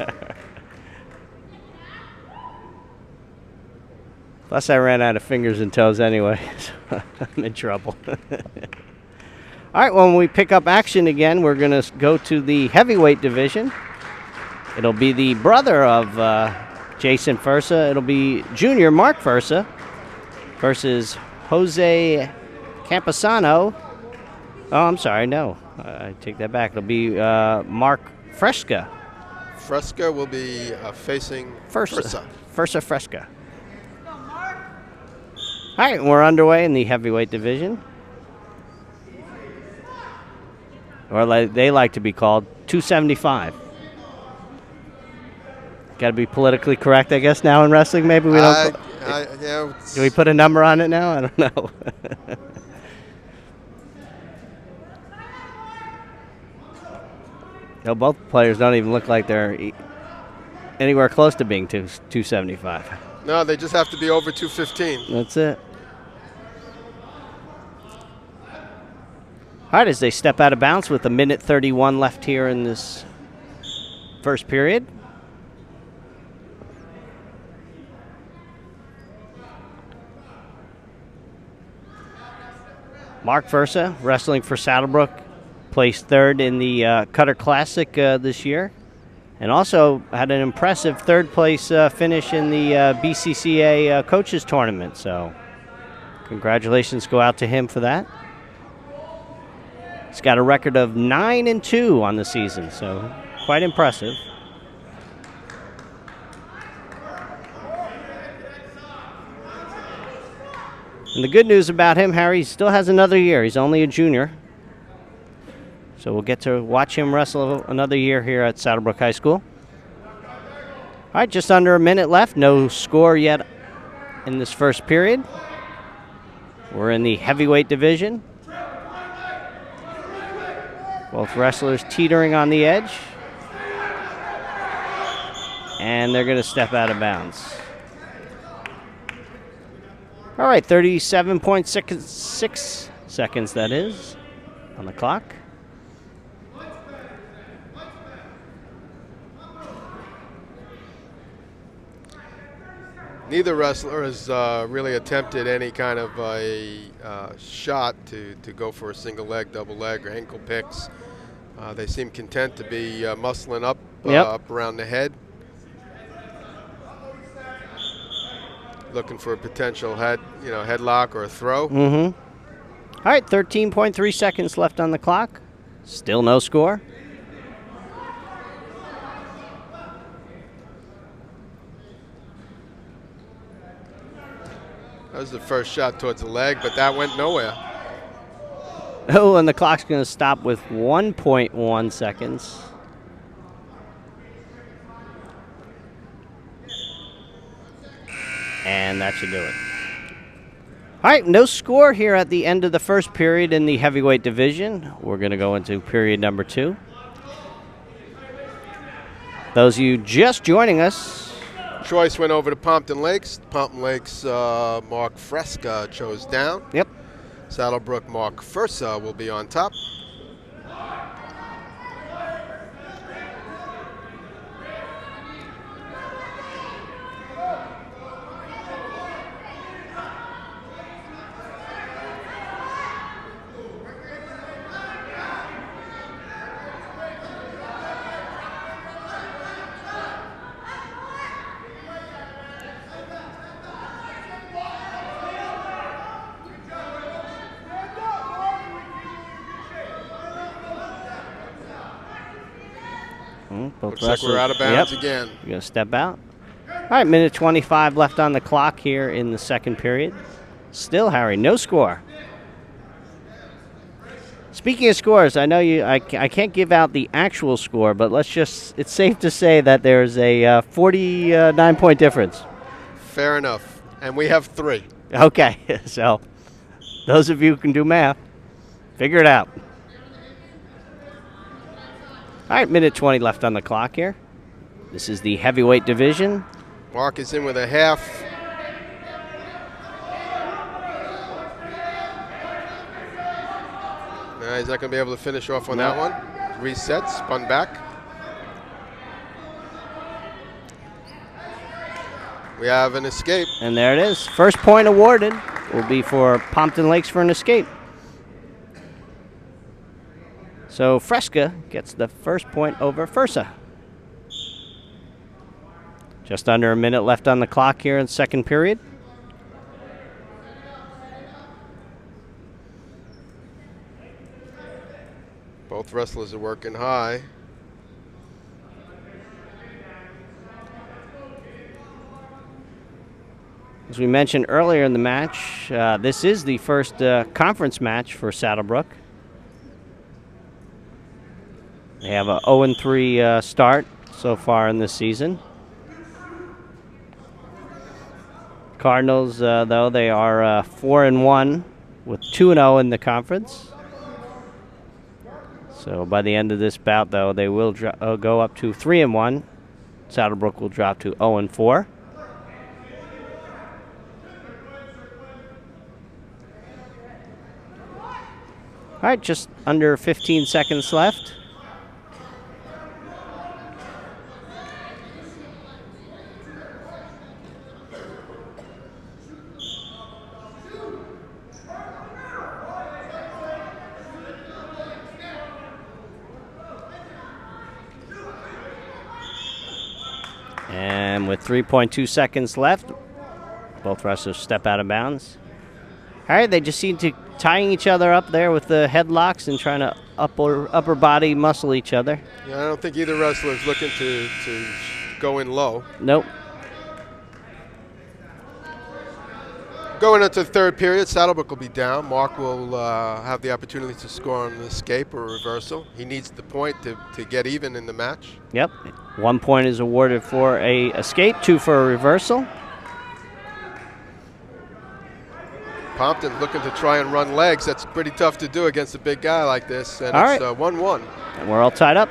Plus, I ran out of fingers and toes anyway, so I'm in trouble. All right, when we pick up action again, we're going to go to the heavyweight division. It'll be the brother of Jason Fursa. It'll be Junior Mark Fursa versus Jose Camposano. Oh, I'm sorry, no. I take that back. It'll be Mark Fresca. Fresca will be facing Fursa. Fursa Fresca. All right, we're underway in the heavyweight division. Or like they like to be called, 275. Got to be politically correct, I guess, now in wrestling. Maybe we don't. Yeah, do we put a number on it now? I don't know. No, both players don't even look like they're anywhere close to being 275. No, they just have to be over 215. That's it. All right, as they step out of bounds with 1:31 left here in this first period. Mark Fursa, wrestling for Saddlebrook, placed 3rd in the Cutter Classic this year, and also had an impressive 3rd place finish in the BCCA Coaches Tournament. So congratulations go out to him for that. He's got a record of 9-2 on the season, so quite impressive. And the good news about him, Harry, he still has another year. He's only a junior. So we'll get to watch him wrestle another year here at Saddlebrook High School. All right, just under a minute left. No score yet in this first period. We're in the heavyweight division. Both wrestlers teetering on the edge. And they're going to step out of bounds. All right, 37.6 seconds, that is, on the clock. Neither wrestler has really attempted any kind of a shot to go for a single leg, double leg, or ankle picks. They seem content to be muscling up, up around the head. looking for a potential headlock or a throw. Mm-hmm. All right, 13.3 seconds left on the clock. Still no score. That was the first shot towards the leg, but that went nowhere. Oh, and the clock's going to stop with 1.1 seconds. And that should do it. All right, no score here at the end of the first period in the heavyweight division. We're going to go into period number 2. Those of you just joining us. Choice went over to Pompton Lakes. Pompton Lakes, Mark Fresca chose down. Yep. Saddlebrook, Mark Fursa will be on top. Both Looks like we're out of bounds again. You're going to step out. All right, minute 25 left on the clock here in the second period. Still, Harry, no score. Speaking of scores, I know I can't give out the actual score, but it's safe to say that there's a 49-point difference. Fair enough. And we have 3. Okay, so those of you who can do math, figure it out. All right, minute 20 left on the clock here. This is the heavyweight division. Mark is in with a half. He's not going to be able to finish off on that one. Reset, spun back. We have an escape. And there it is. First point awarded will be for Pompton Lakes for an escape. So Fresca gets the first point over Fursa. Just under a minute left on the clock here in the second period. Both wrestlers are working high. As we mentioned earlier in the match, this is the first conference match for Saddlebrook. They have a 0-3 start so far in this season. Cardinals, though, they are 4-1 with 2-0 in the conference. So by the end of this bout, though, they will go up to 3-1. Saddlebrook will drop to 0-4. All right, just under 15 seconds left. And with 3.2 seconds left, both wrestlers step out of bounds. All right, they just seem to tying each other up there with the headlocks and trying to upper body muscle each other. Yeah, I don't think either wrestler is looking to go in low. Nope. Going into the third period, Saddlebrook will be down. Mark will have the opportunity to score on an escape or a reversal. He needs the point to get even in the match. Yep. 1 point is awarded for a escape, 2 for a reversal. Pompton looking to try and run legs. That's pretty tough to do against a big guy like this. And it's 1-1. And we're all tied up.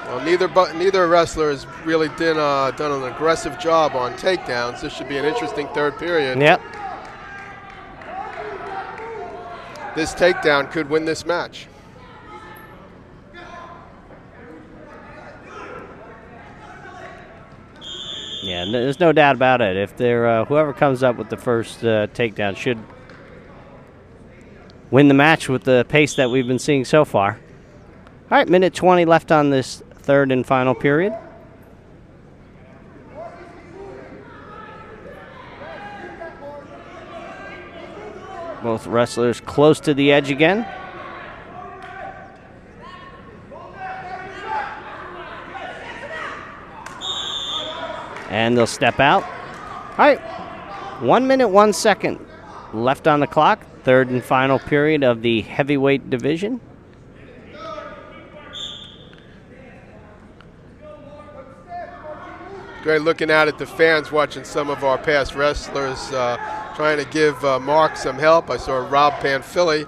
Well, neither wrestler has really done an aggressive job on takedowns. This should be an interesting third period. Yep. This takedown could win this match. Yeah, there's no doubt about it. If they're whoever comes up with the first takedown should win the match with the pace that we've been seeing so far. All right, minute 20 left on this third and final period. Both wrestlers close to the edge again. And they'll step out. All right, 1 minute, 1 second left on the clock. Third and final period of the heavyweight division. Great looking out at the fans, watching some of our past wrestlers trying to give Mark some help. I saw Rob Panfili,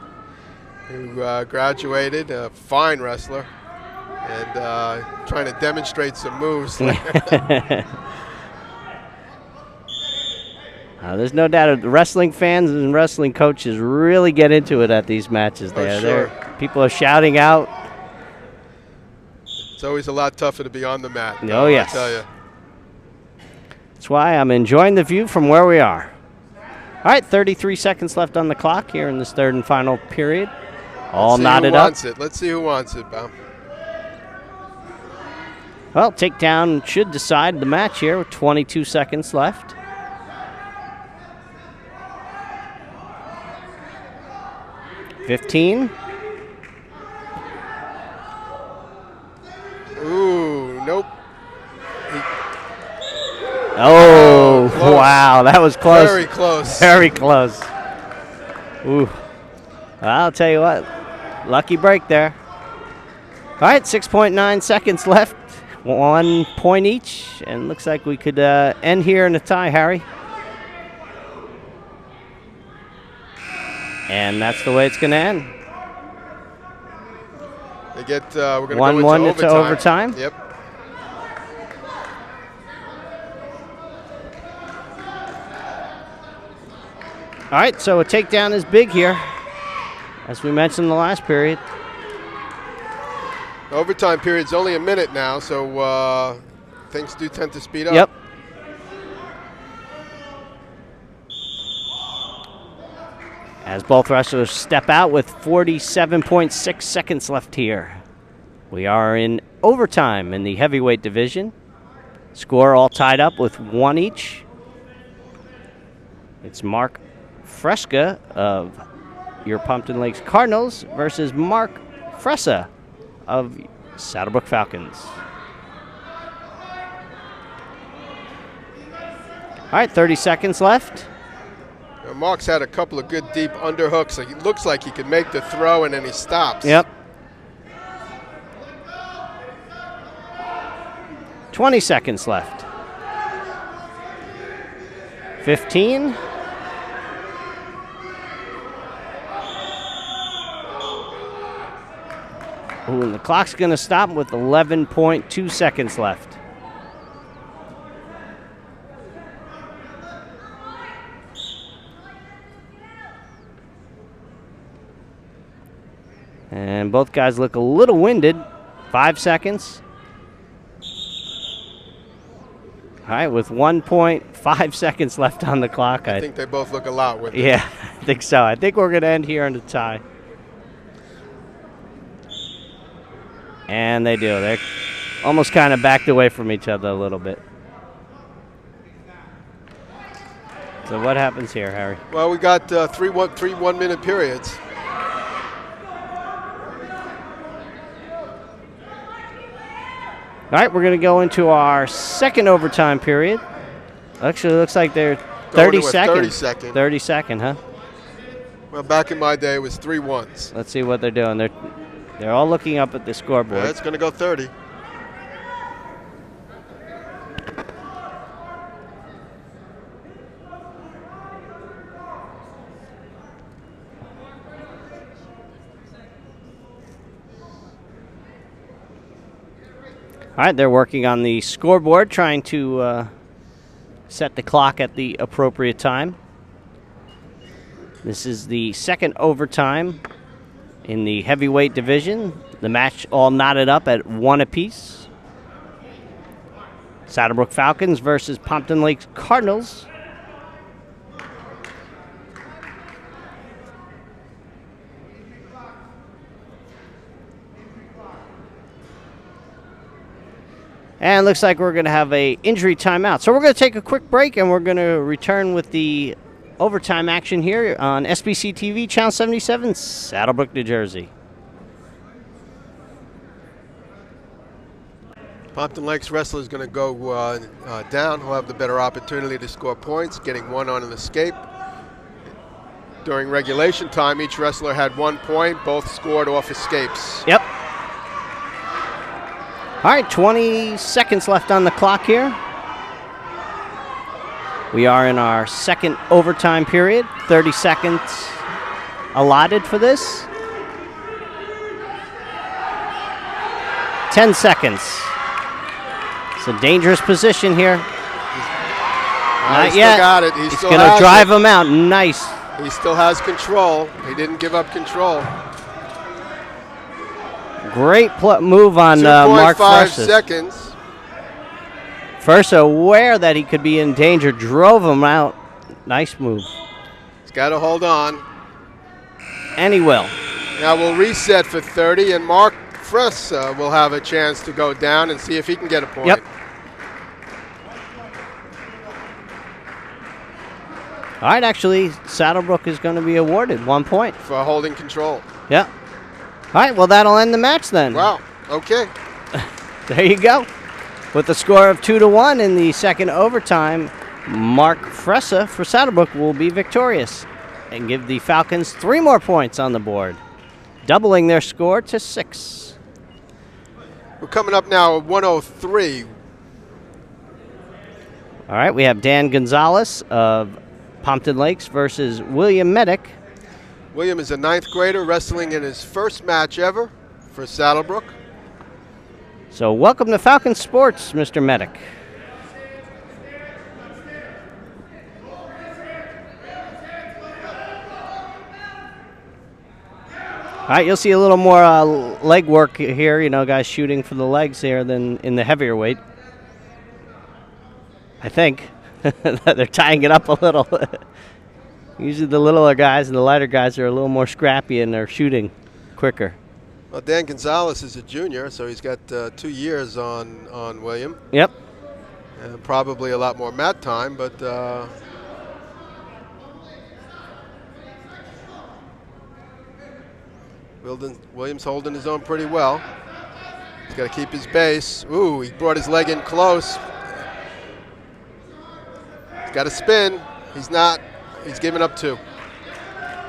who graduated, a fine wrestler, and trying to demonstrate some moves. There's no doubt the wrestling fans and wrestling coaches really get into it at these matches. Oh, sure. People are shouting out. It's always a lot tougher to be on the mat. Oh, yes. I tell you. That's why I'm enjoying the view from where we are. All right, 33 seconds left on the clock here in this third and final period. All knotted up. Let's see who wants it, Bob. Well, takedown should decide the match here with 22 seconds left. $15. Ooh, nope. Oh, close. Wow, that was close. Very close. Very close. Ooh. I'll tell you what, lucky break there. All right, 6.9 seconds left. 1 point each, and looks like we could end here in a tie, Harry. And that's the way it's going to end. They get. We're going to 1-1 into overtime. Yep. All right, so a takedown is big here, as we mentioned in the last period. Overtime period's only a minute now, so things do tend to speed up. Yep. As both wrestlers step out with 47.6 seconds left here. We are in overtime in the heavyweight division. Score all tied up with 1 each. It's Mark Fresca of your Pompton Lakes Cardinals versus Mark Fressa of Saddlebrook Falcons. All right, 30 seconds left. Mark's had a couple of good deep underhooks. He looks like he can make the throw, and then he stops. Yep. 20 seconds left. 15. Ooh, and the clock's going to stop with 11.2 seconds left. And both guys look a little winded. 5 seconds. All right, with 1.5 seconds left on the clock. I think they both look a lot winded. Yeah, I think so. I think we're going to end here in a tie. And they do. They're almost kind of backed away from each other a little bit. So what happens here, Harry? Well, we got three 1-minute periods. All right, we're going to go into our second overtime period. Actually, it looks like they're 30 seconds. 30 second. 30 second, huh? Well, back in my day, it was 3 1s. Let's see what they're doing. They're all looking up at the scoreboard. Yeah, it's going to go 30. All right, they're working on the scoreboard, trying to set the clock at the appropriate time. This is the second overtime in the heavyweight division. The match all knotted up at 1 apiece. Saddlebrook Falcons versus Pompton Lakes Cardinals. And it looks like we're going to have an injury timeout. So we're going to take a quick break, and we're going to return with the overtime action here on SBC TV, Channel 77, Saddlebrook, New Jersey. Pompton Lakes wrestler is going to go down. He'll have the better opportunity to score points, getting one on an escape. During regulation time, each wrestler had 1 point. Both scored off escapes. Yep. All right, 20 seconds left on the clock here. We are in our second overtime period. 30 seconds allotted for this. 10 seconds. It's a dangerous position here. Not Still yet. got it. He's going to drive him out. Nice. He still has control. He didn't give up control. Great move on Mark 2.5 Fressa. seconds. First aware that he could be in danger, drove him out. Nice move. He's got to hold on. And he will. Now we'll reset for 30, and Mark Fressa will have a chance to go down and see if he can get a point. Yep. All right, actually, Saddlebrook is going to be awarded 1 point. For holding control. Yep. All right, well, that'll end the match then. Wow, okay. There you go. With a score of 2-1 in the second overtime, Mark Fressa for Saddlebrook will be victorious and give the Falcons 3 more points on the board, doubling their score to 6. We're coming up now at 103. All right, we have Dan Gonzalez of Pompton Lakes versus William Medic. William is a 9th grader wrestling in his first match ever for Saddlebrook. So welcome to Falcon Sports, Mr. Medic. All right, you'll see a little more leg work here, you know, guys shooting for the legs here than in the heavier weight. I think. They're tying it up a little. Usually the littler guys and the lighter guys are a little more scrappy and they're shooting quicker. Well, Dan Gonzalez is a junior, so he's got 2 years on William. Yep. And probably a lot more mat time, but Williams holding his own pretty well. He's got to keep his base. Ooh, he brought his leg in close. He's got to spin. He's not. He's giving up 2.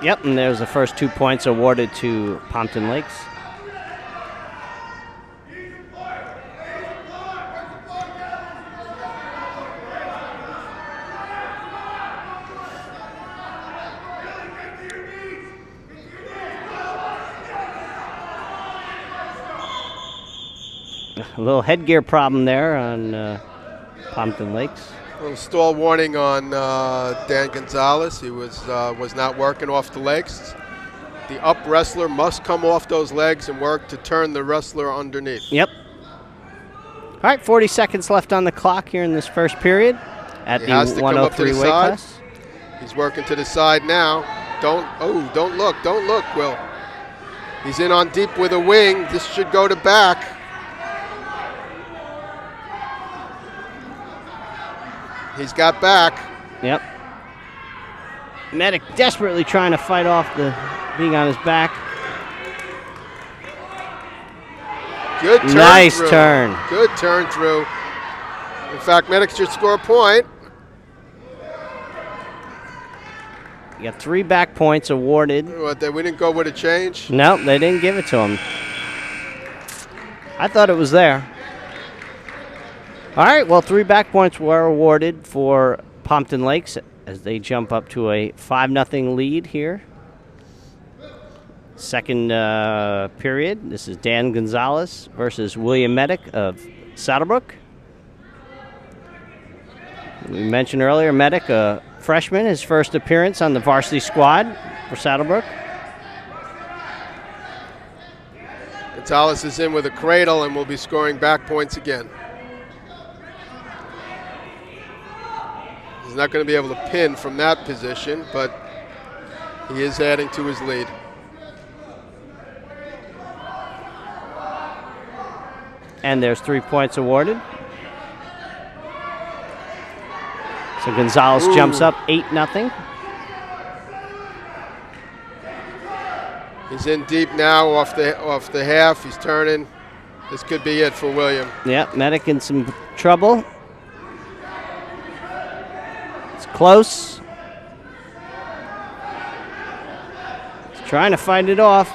Yep, and there's the first 2 points awarded to Pompton Lakes. A little headgear problem there on Pompton Lakes. A little stall warning on Dan Gonzalez. He was not working off the legs. The up wrestler must come off those legs and work to turn the wrestler underneath. Yep. All right, 40 seconds left on the clock here in this first period at He the has to come up to 103 the weight side. class. He's working to the side now. Don't look, Will. He's in on deep with a wing. This should go to back. He's got back. Yep. Medic desperately trying to fight off the being on his back. Good turn Nice through. turn. Good turn through. In fact, Medic should score a point. You got 3 back points awarded. What, we didn't go with a change? Nope, they didn't give it to him. I thought it was there. All right, well, 3 back points were awarded for Pompton Lakes as they jump up to a 5-0 lead here. Second period, this is Dan Gonzalez versus William Medic of Saddlebrook. We mentioned earlier, Medic, a freshman, his first appearance on the varsity squad for Saddlebrook. Gonzalez is in with a cradle and will be scoring back points again. He's not going to be able to pin from that position, but he is adding to his lead. And there's 3 points awarded. So Gonzalez jumps up 8-0. He's in deep now off the half. He's turning. This could be it for William. Yep, Medic in some trouble. It's close. He's trying to fight it off.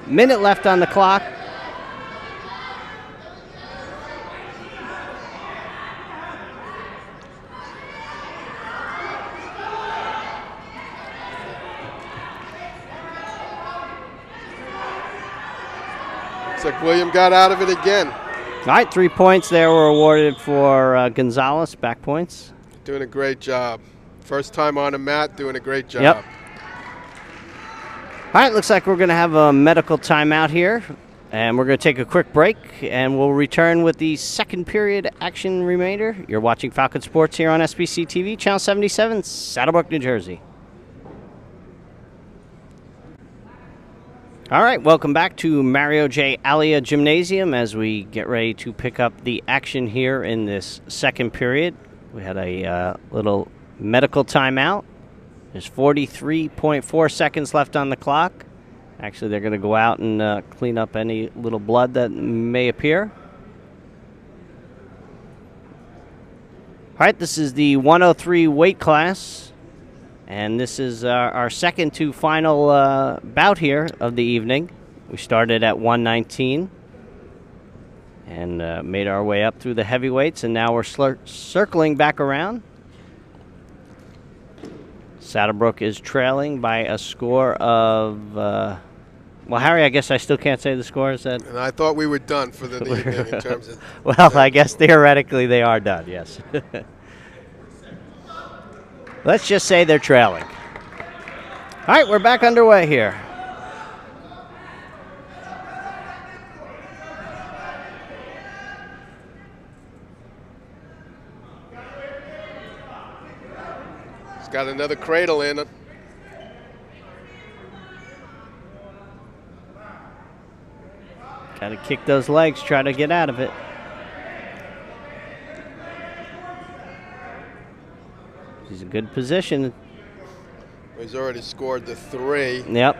Minute left on the clock. Looks like William got out of it again. All right, 3 points there were awarded for Gonzalez, back points. Doing a great job. First time on the mat, doing a great job. Yep. All right, looks like we're going to have a medical timeout here, and we're going to take a quick break, and we'll return with the second period action remainder. You're watching Falcon Sports here on SBC TV, Channel 77, Saddlebrook, New Jersey. All right, welcome back to Mario J. Alia Gymnasium as we get ready to pick up the action here in this second period. We had a little medical timeout. There's 43.4 seconds left on the clock. Actually, they're going to go out and clean up any little blood that may appear. All right, this is the 103 weight class. And this is our second to final bout here of the evening. We started at 119 and made our way up through the heavyweights, and now we're circling back around. Saddlebrook is trailing by a score of, well, Harry, I guess I still can't say the score. Is that? And I thought we were done for the evening in terms of. Well, I guess theoretically they are done, yes. Let's just say they're trailing. All right, we're back underway here. He's got another cradle in him. Got to kick those legs, try to get out of it. He's in a good position. He's already scored the 3. Yep.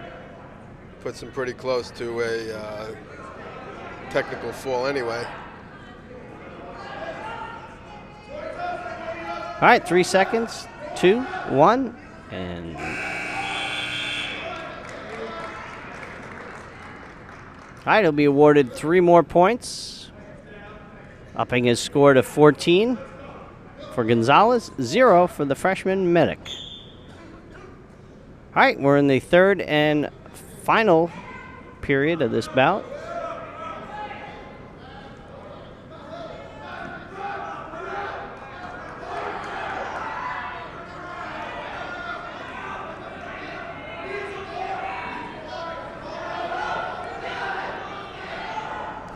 Puts him pretty close to a technical fall anyway. All right, 3 seconds, 2, 1, and all right, he'll be awarded 3 more points, upping his score to 14 for Gonzalez, 0 for the freshman Medic. All right, we're in the third and final period of this bout.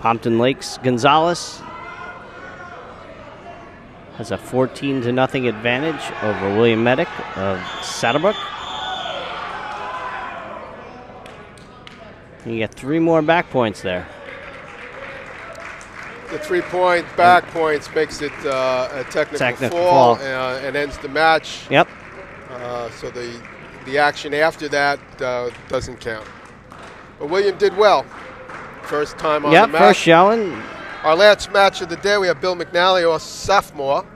Pompton Lakes Gonzalez has a 14-0 advantage over William Medic of Saddlebrook. You get 3 more back points there. The 3-point back points makes it a technical fall. And ends the match. Yep. So the action after that doesn't count. But William did well. First time on the mat. First showing. Our last match of the day, we have Bill McNally, a sophomore.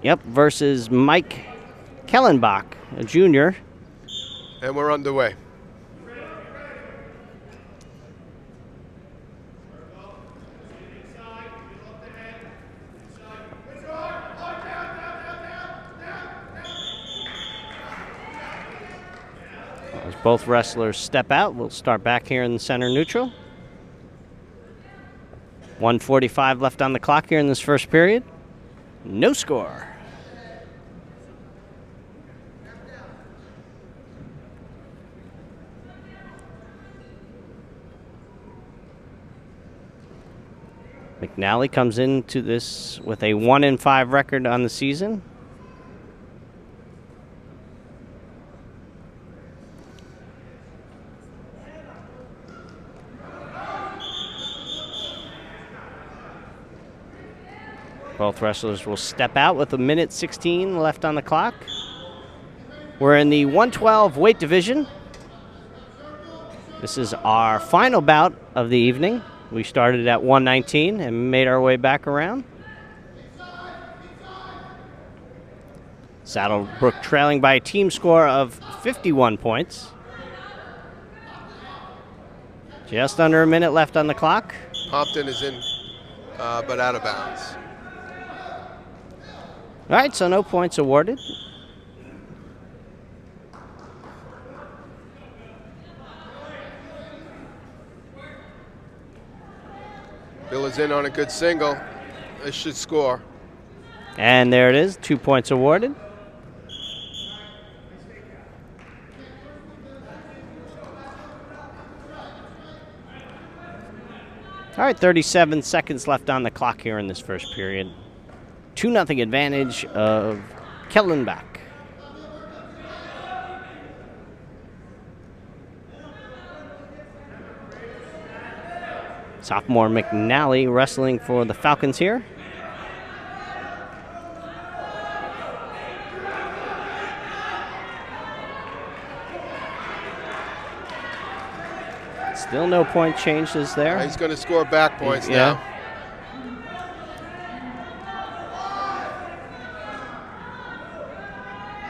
Yep, versus Mike Kellenbach, a junior. And we're underway. As both wrestlers step out, we'll start back here in the center neutral. 1:45 left on the clock here in this first period. No score. McNally comes into this with a 1-5 record on the season. Both wrestlers will step out with 1:16 left on the clock. We're in the 112 weight division. This is our final bout of the evening. We started at 119 and made our way back around. Saddlebrook trailing by a team score of 51 points. Just under a minute left on the clock. Pompton is in, but out of bounds. All right, so no points awarded. Bill is in on a good single. They should score. And there it is, 2 points awarded. All right, 37 seconds left on the clock here in this first period. 2-0 advantage of Kellenbach. Sophomore McNally wrestling for the Falcons here. Still no point changes there. He's going to score back points Yeah. now.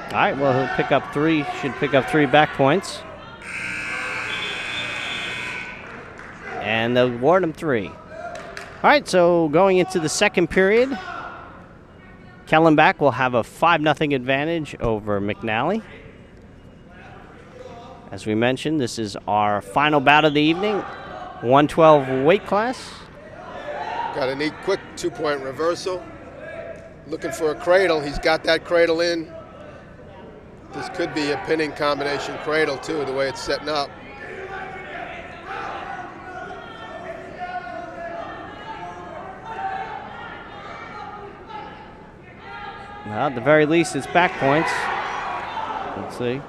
All right, well, he'll pick up 3, should pick up 3 back points. And they'll award him 3. All right, so going into the second period, Kellenbach will have a 5-0 advantage over McNally. As we mentioned, this is our final bout of the evening, 112 weight class. Got a neat, quick 2-point reversal. Looking for a cradle. He's got that cradle in. This could be a pinning combination cradle, too, the way it's setting up. Well, at the very least, it's back points. Let's see.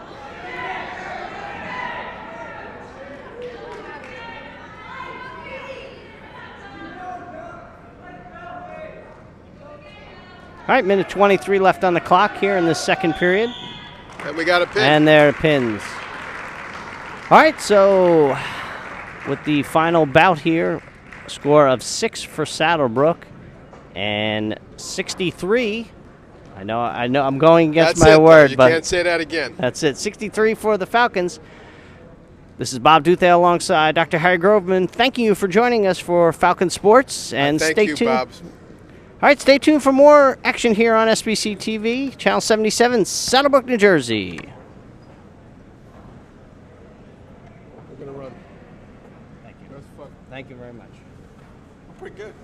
All right, minute 23 left on the clock here in this second period. And we got a pin. And there are pins. All right, so with the final bout here, score of 6 for Saddlebrook and 63. I know I'm going against That's my word, you but can't say that again. that's it. 63 for the Falcons. This is Bob Duthale alongside Dr. Harry Groveman. Thanking you for joining us for Falcon Sports, and Thank stay you, tuned. Bob. All right, stay tuned for more action here on SBC TV, Channel 77, Saddlebrook, New Jersey. We're going to run. Thank you. That's fun. Thank you very much. Pretty good.